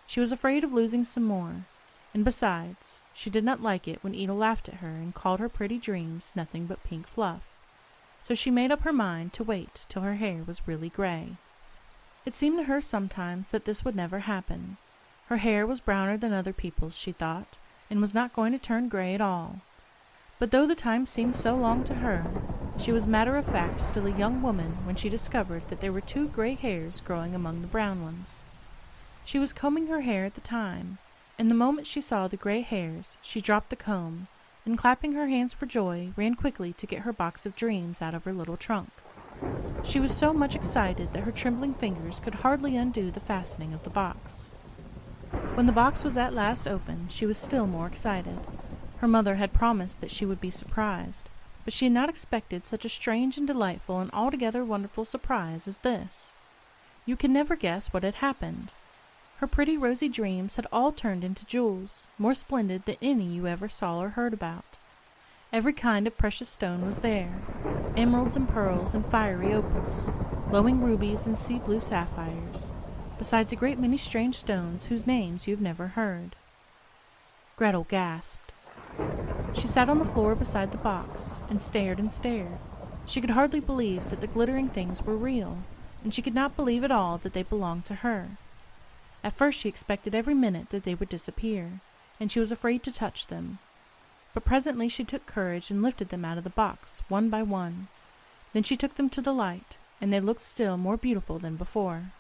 She was afraid of losing some more, and besides, she did not like it when Edel laughed at her and called her pretty dreams nothing but pink fluff. So she made up her mind to wait till her hair was really gray. It seemed to her sometimes that this would never happen. Her hair was browner than other people's, she thought, and was not going to turn gray at all. But though the time seemed so long to her, she was matter-of-fact still a young woman when she discovered that there were 2 gray hairs growing among the brown ones. She was combing her hair at the time, and the moment she saw the gray hairs, she dropped the comb, and clapping her hands for joy, ran quickly to get her box of dreams out of her little trunk. She was so much excited that her trembling fingers could hardly undo the fastening of the box. When the box was at last open, she was still more excited. Her mother had promised that she would be surprised, but she had not expected such a strange and delightful and altogether wonderful surprise as this. You can never guess what had happened. Her pretty rosy dreams had all turned into jewels, more splendid than any you ever saw or heard about. Every kind of precious stone was there, emeralds and pearls and fiery opals, glowing rubies and sea blue sapphires, besides a great many strange stones whose names you have never heard. Gretel gasped. She sat on the floor beside the box and stared and stared. She could hardly believe that the glittering things were real, and she could not believe at all that they belonged to her. At first she expected every minute that they would disappear, and she was afraid to touch them. But presently she took courage and lifted them out of the box, one by one. Then she took them to the light, and they looked still more beautiful than before.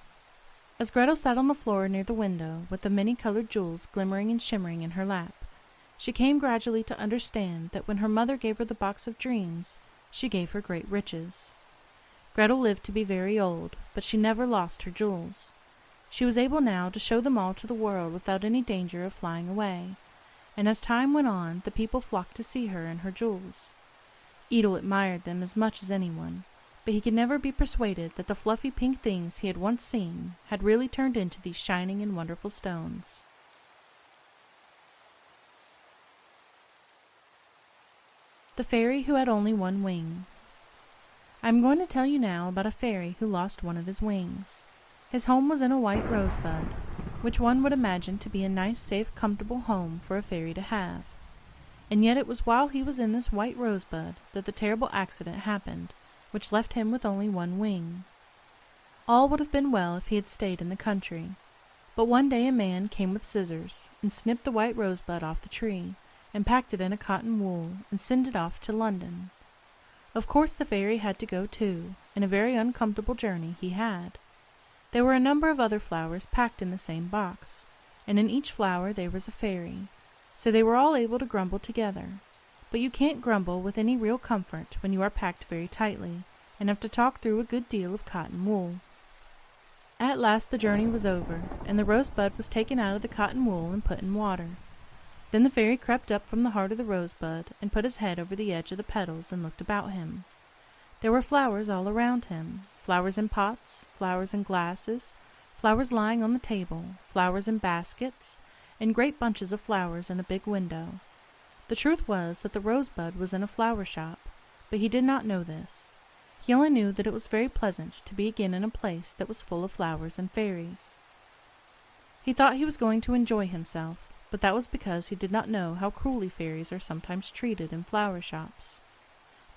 As Gretel sat on the floor near the window, with the many-colored jewels glimmering and shimmering in her lap, she came gradually to understand that when her mother gave her the box of dreams, she gave her great riches. Gretel lived to be very old, but she never lost her jewels. She was able now to show them all to the world without any danger of flying away, and as time went on, the people flocked to see her and her jewels. Edel admired them as much as anyone, but he could never be persuaded that the fluffy pink things he had once seen had really turned into these shining and wonderful stones. The Fairy Who Had Only One Wing. I am going to tell you now about a fairy who lost one of his wings. His home was in a white rosebud, which one would imagine to be a nice, safe, comfortable home for a fairy to have. And yet it was while he was in this white rosebud that the terrible accident happened, which left him with only one wing. All would have been well if he had stayed in the country, but one day a man came with scissors and snipped the white rosebud off the tree, and packed it in a cotton wool, and sent it off to London. Of course the fairy had to go too, and a very uncomfortable journey he had. There were a number of other flowers packed in the same box, and in each flower there was a fairy, so they were all able to grumble together. But you can't grumble with any real comfort when you are packed very tightly, and have to talk through a good deal of cotton wool. At last the journey was over, and the rosebud was taken out of the cotton wool and put in water. Then the fairy crept up from the heart of the rosebud, and put his head over the edge of the petals and looked about him. There were flowers all around him, flowers in pots, flowers in glasses, flowers lying on the table, flowers in baskets, and great bunches of flowers in a big window. The truth was that the rosebud was in a flower shop, but he did not know this. He only knew that it was very pleasant to be again in a place that was full of flowers and fairies. He thought he was going to enjoy himself, but that was because he did not know how cruelly fairies are sometimes treated in flower shops.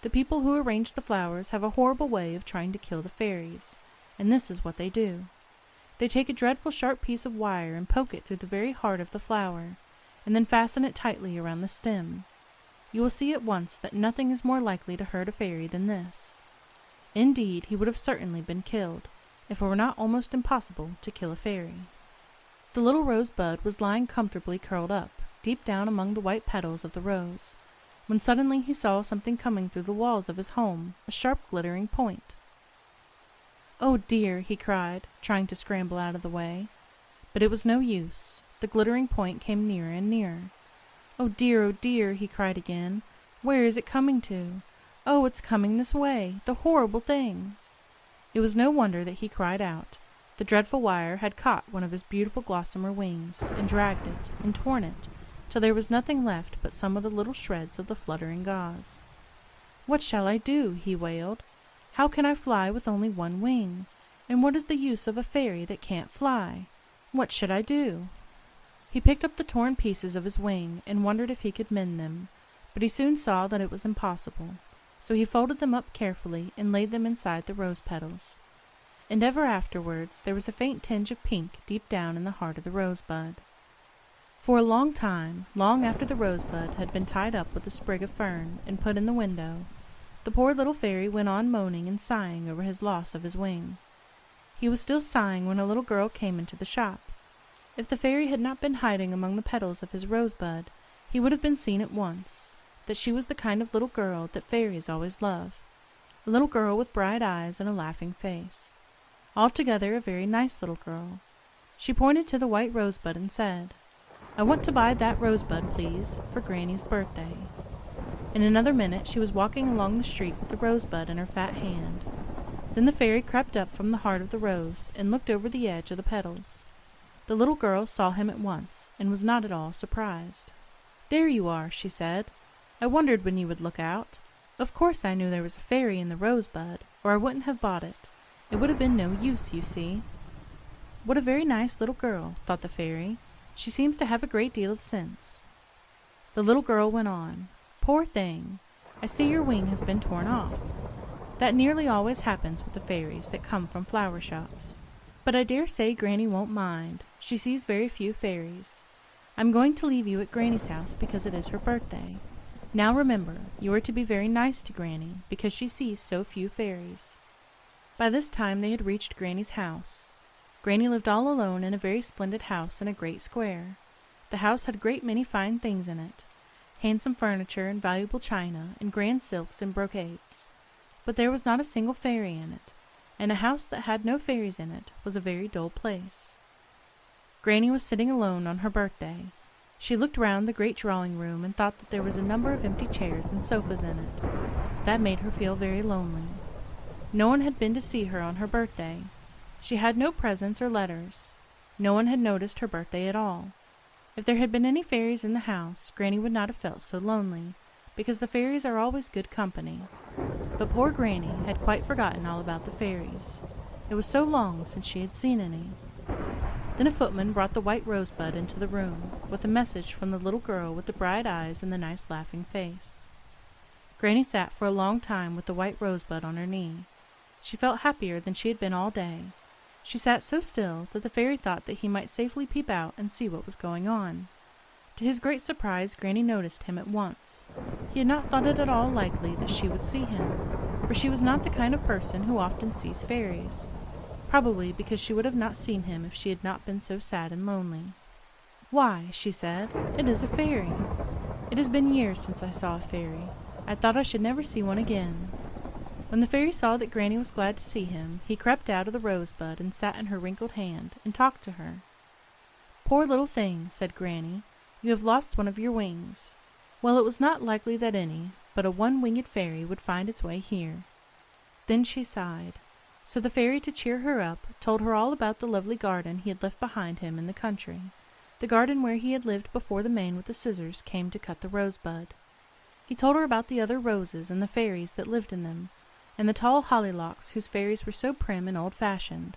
The people who arrange the flowers have a horrible way of trying to kill the fairies, and this is what they do. They take a dreadful sharp piece of wire and poke it through the very heart of the flower, and then fasten it tightly around the stem. You will see at once that nothing is more likely to hurt a fairy than this. Indeed, he would have certainly been killed, if it were not almost impossible to kill a fairy. The little rosebud was lying comfortably curled up, deep down among the white petals of the rose, when suddenly he saw something coming through the walls of his home, a sharp glittering point. "Oh dear!" he cried, trying to scramble out of the way. But it was no use. The glittering point came nearer and nearer. "Oh dear!" he cried again. "Where is it coming to? Oh, it's coming this way! The horrible thing!" It was no wonder that he cried out. The dreadful wire had caught one of his beautiful gossamer wings, and dragged it, and torn it, till there was nothing left but some of the little shreds of the fluttering gauze. "What shall I do?" he wailed. "How can I fly with only one wing? And what is the use of a fairy that can't fly? What should I do?" He picked up the torn pieces of his wing, and wondered if he could mend them, but he soon saw that it was impossible, so he folded them up carefully and laid them inside the rose petals. And ever afterwards there was a faint tinge of pink deep down in the heart of the rosebud. For a long time, long after the rosebud had been tied up with a sprig of fern and put in the window, the poor little fairy went on moaning and sighing over his loss of his wing. He was still sighing when a little girl came into the shop. If the fairy had not been hiding among the petals of his rosebud, he would have been seen at once, that she was the kind of little girl that fairies always love, a little girl with bright eyes and a laughing face. Altogether a very nice little girl. She pointed to the white rosebud and said, "I want to buy that rosebud, please, for Granny's birthday." In another minute she was walking along the street with the rosebud in her fat hand. Then the fairy crept up from the heart of the rose and looked over the edge of the petals. The little girl saw him at once, and was not at all surprised. "There you are," she said. "I wondered when you would look out. Of course I knew there was a fairy in the rosebud, or I wouldn't have bought it. It would have been no use, you see." "What a very nice little girl," thought the fairy. "She seems to have a great deal of sense." The little girl went on. "Poor thing, I see your wing has been torn off. That nearly always happens with the fairies that come from flower shops. But I dare say Granny won't mind. She sees very few fairies. I'm going to leave you at Granny's house because it is her birthday. Now remember, you are to be very nice to Granny because she sees so few fairies." By this time they had reached Granny's house. Granny lived all alone in a very splendid house in a great square. The house had a great many fine things in it, handsome furniture and valuable china and grand silks and brocades. But there was not a single fairy in it, and a house that had no fairies in it was a very dull place. Granny was sitting alone on her birthday. She looked round the great drawing-room and thought that there was a number of empty chairs and sofas in it. That made her feel very lonely. No one had been to see her on her birthday. She had no presents or letters. No one had noticed her birthday at all. If there had been any fairies in the house, Granny would not have felt so lonely, because the fairies are always good company. But poor Granny had quite forgotten all about the fairies. It was so long since she had seen any. Then a footman brought the white rosebud into the room, with a message from the little girl with the bright eyes and the nice laughing face. Granny sat for a long time with the white rosebud on her knee. She felt happier than she had been all day. She sat so still that the fairy thought that he might safely peep out and see what was going on. To his great surprise, Granny noticed him at once. He had not thought it at all likely that she would see him, for she was not the kind of person who often sees fairies, probably because she would have not seen him if she had not been so sad and lonely. "Why," she said, "it is a fairy. It has been years since I saw a fairy. I thought I should never see one again." When the fairy saw that Granny was glad to see him, he crept out of the rosebud and sat in her wrinkled hand and talked to her. "Poor little thing," said Granny, "you have lost one of your wings. Well, it was not likely that any but a one-winged fairy would find its way here." Then she sighed. So the fairy, to cheer her up, told her all about the lovely garden he had left behind him in the country, the garden where he had lived before the man with the scissors came to cut the rosebud. He told her about the other roses and the fairies that lived in them, and the tall hollylocks whose fairies were so prim and old-fashioned,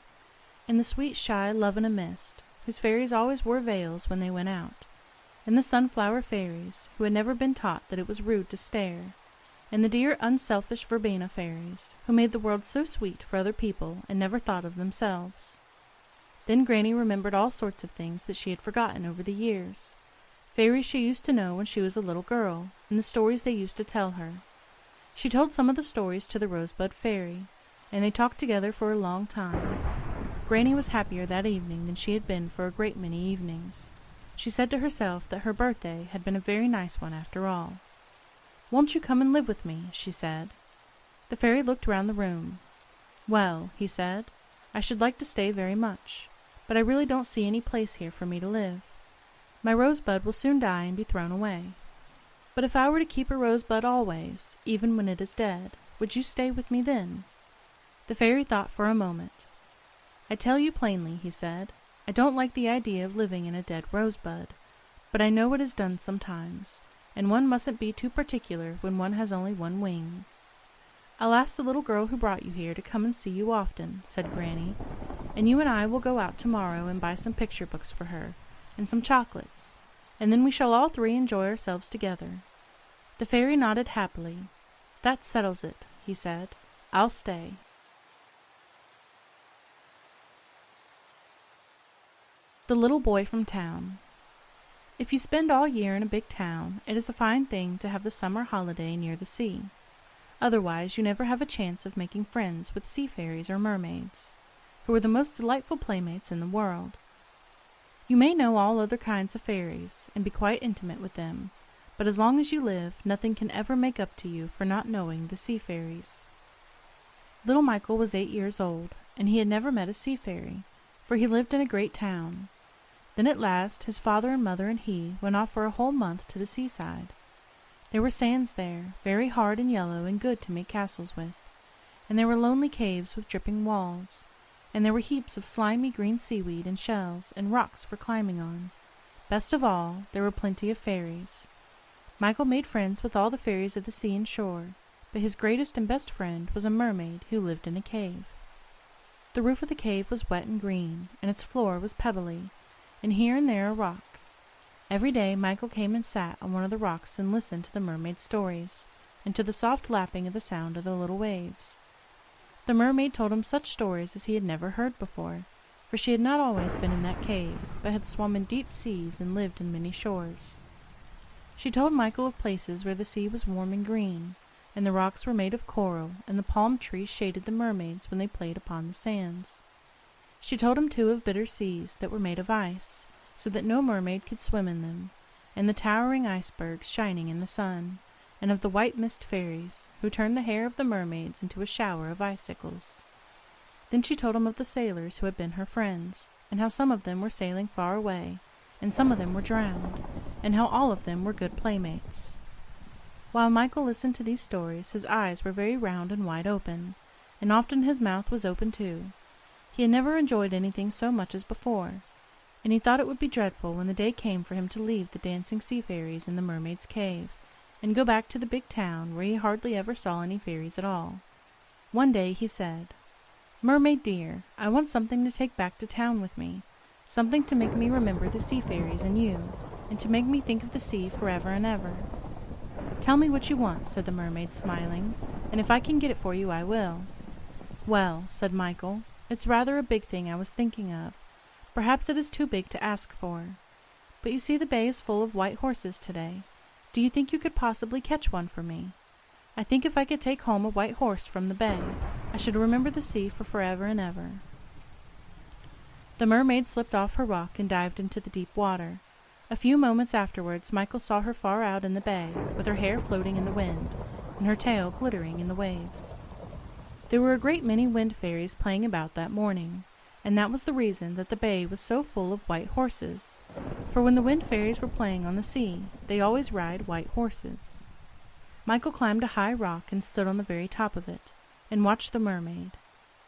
and the sweet shy love-in-a-mist, whose fairies always wore veils when they went out, and the sunflower fairies, who had never been taught that it was rude to stare, and the dear unselfish verbena fairies, who made the world so sweet for other people and never thought of themselves. Then Granny remembered all sorts of things that she had forgotten over the years, fairies she used to know when she was a little girl, and the stories they used to tell her. She told some of the stories to the Rosebud Fairy, and they talked together for a long time. Granny was happier that evening than she had been for a great many evenings. She said to herself that her birthday had been a very nice one after all. "Won't you come and live with me?" she said. The fairy looked round the room. "Well," he said, "I should like to stay very much, but I really don't see any place here for me to live. My rosebud will soon die and be thrown away. But if I were to keep a rosebud always, even when it is dead, would you stay with me then?" The fairy thought for a moment. "I tell you plainly," he said, "I don't like the idea of living in a dead rosebud, but I know it is done sometimes, and one mustn't be too particular when one has only one wing." "I'll ask the little girl who brought you here to come and see you often," said Granny, "and you and I will go out tomorrow and buy some picture books for her, and some chocolates, and then we shall all three enjoy ourselves together." The fairy nodded happily. "That settles it," he said. "I'll stay." The Little Boy from Town. If you spend all year in a big town, it is a fine thing to have the summer holiday near the sea. Otherwise, you never have a chance of making friends with sea fairies or mermaids, who are the most delightful playmates in the world. You may know all other kinds of fairies, and be quite intimate with them, but as long as you live, nothing can ever make up to you for not knowing the sea fairies. Little Michael was 8 years old, and he had never met a sea fairy, for he lived in a great town. Then at last his father and mother and he went off for a whole month to the seaside. There were sands there, very hard and yellow and good to make castles with, and there were lonely caves with dripping walls, and there were heaps of slimy green seaweed and shells and rocks for climbing on. Best of all, there were plenty of fairies. Michael made friends with all the fairies of the sea and shore, but his greatest and best friend was a mermaid who lived in a cave. The roof of the cave was wet and green, and its floor was pebbly, and here and there a rock. Every day Michael came and sat on one of the rocks and listened to the mermaid's stories, and to the soft lapping of the sound of the little waves. The mermaid told him such stories as he had never heard before, for she had not always been in that cave, but had swum in deep seas and lived in many shores. She told Michael of places where the sea was warm and green, and the rocks were made of coral, and the palm trees shaded the mermaids when they played upon the sands. She told him too of bitter seas that were made of ice, so that no mermaid could swim in them, and the towering icebergs shining in the sun, and of the white mist fairies, who turned the hair of the mermaids into a shower of icicles. Then she told him of the sailors who had been her friends, and how some of them were sailing far away, and some of them were drowned, and how all of them were good playmates. While Michael listened to these stories, his eyes were very round and wide open, and often his mouth was open too. He had never enjoyed anything so much as before, and he thought it would be dreadful when the day came for him to leave the dancing sea fairies in the mermaid's cave, and go back to the big town where he hardly ever saw any fairies at all. One day he said, "Mermaid dear, I want something to take back to town with me, something to make me remember the sea fairies and you, and to make me think of the sea forever and ever." "Tell me what you want," said the mermaid, smiling, "and if I can get it for you, I will." "Well," said Michael, "it's rather a big thing I was thinking of. Perhaps it is too big to ask for. But you see the bay is full of white horses today. Do you think you could possibly catch one for me? I think if I could take home a white horse from the bay, I should remember the sea for forever and ever." The mermaid slipped off her rock and dived into the deep water. A few moments afterwards Michael saw her far out in the bay, with her hair floating in the wind, and her tail glittering in the waves. There were a great many wind fairies playing about that morning, and that was the reason that the bay was so full of white horses, for when the wind fairies were playing on the sea, they always ride white horses. Michael climbed a high rock and stood on the very top of it, and watched the mermaid.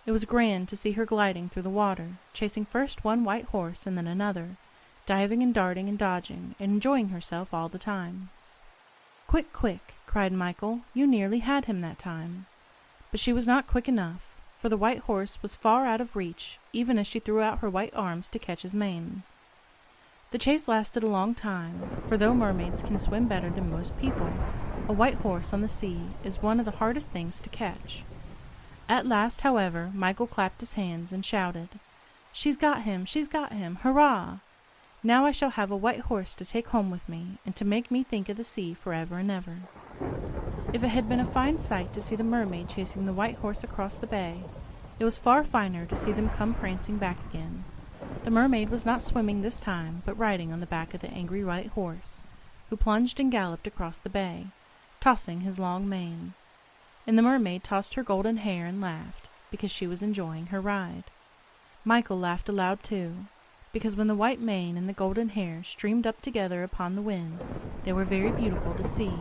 It was grand to see her gliding through the water, chasing first one white horse and then another, diving and darting and dodging, and enjoying herself all the time. "Quick, quick!" cried Michael. "You nearly had him that time." But she was not quick enough, for the white horse was far out of reach, even as she threw out her white arms to catch his mane. The chase lasted a long time, for though mermaids can swim better than most people, a white horse on the sea is one of the hardest things to catch. At last, however, Michael clapped his hands and shouted, "She's got him! She's got him! Hurrah! Now I shall have a white horse to take home with me, and to make me think of the sea forever and ever." If it had been a fine sight to see the mermaid chasing the white horse across the bay, it was far finer to see them come prancing back again. The mermaid was not swimming this time, but riding on the back of the angry white horse, who plunged and galloped across the bay, tossing his long mane. And the mermaid tossed her golden hair and laughed, because she was enjoying her ride. Michael laughed aloud too, because when the white mane and the golden hair streamed up together upon the wind, they were very beautiful to see.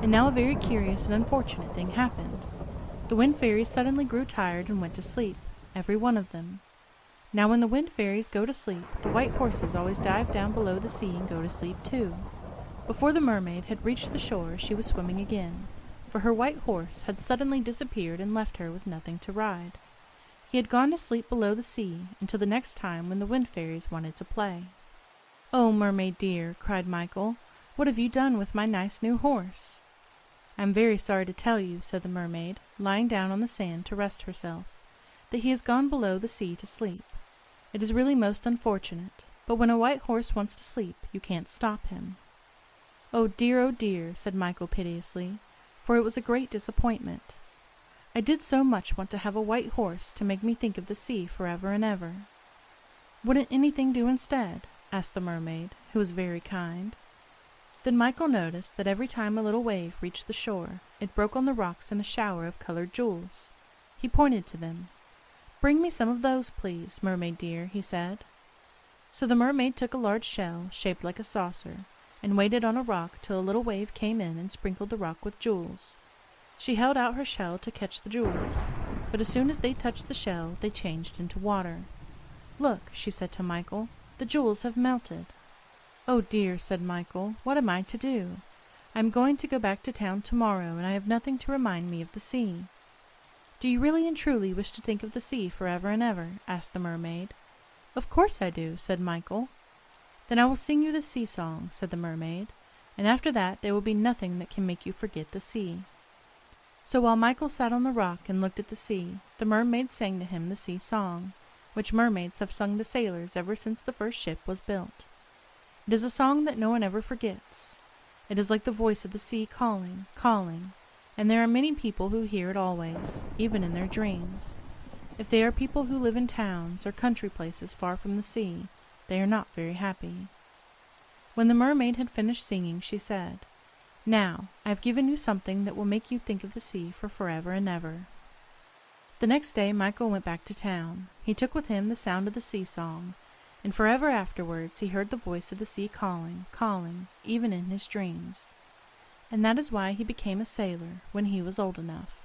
And now a very curious and unfortunate thing happened. The wind fairies suddenly grew tired and went to sleep, every one of them. Now when the wind fairies go to sleep, the white horses always dive down below the sea and go to sleep too. Before the mermaid had reached the shore, she was swimming again, for her white horse had suddenly disappeared and left her with nothing to ride. He had gone to sleep below the sea until the next time when the wind fairies wanted to play. "Oh, mermaid dear," cried Michael, "what have you done with my nice new horse?" "I am very sorry to tell you," said the mermaid, lying down on the sand to rest herself, "that he has gone below the sea to sleep. It is really most unfortunate, but when a white horse wants to sleep, you can't stop him." Oh, dear," said Michael piteously, for it was a great disappointment. "I did so much want to have a white horse to make me think of the sea forever and ever." "Wouldn't anything do instead?" asked the mermaid, who was very kind. Then Michael noticed that every time a little wave reached the shore, it broke on the rocks in a shower of colored jewels. He pointed to them. "Bring me some of those, please, mermaid dear," he said. So the mermaid took a large shell, shaped like a saucer, and waited on a rock till a little wave came in and sprinkled the rock with jewels. She held out her shell to catch the jewels. but as soon as they touched the shell, they changed into water. "Look," she said to Michael, "the jewels have melted." "Oh dear," said Michael, "what am I to do? I am going to go back to town tomorrow, and I have nothing to remind me of the sea." "Do you really and truly wish to think of the sea forever and ever?" asked the mermaid. "Of course I do," said Michael. "Then I will sing you the sea song," said the mermaid, "and after that there will be nothing that can make you forget the sea." So while Michael sat on the rock and looked at the sea, the mermaid sang to him the sea song, which mermaids have sung to sailors ever since the first ship was built. It is a song that no one ever forgets. It is like the voice of the sea calling, calling, and there are many people who hear it always, even in their dreams. If they are people who live in towns or country places far from the sea, they are not very happy. When the mermaid had finished singing, she said, "Now, I have given you something that will make you think of the sea for forever and ever." The next day Michael went back to town. He took with him the sound of the sea song, and forever afterwards he heard the voice of the sea calling, calling, even in his dreams. And that is why he became a sailor when he was old enough.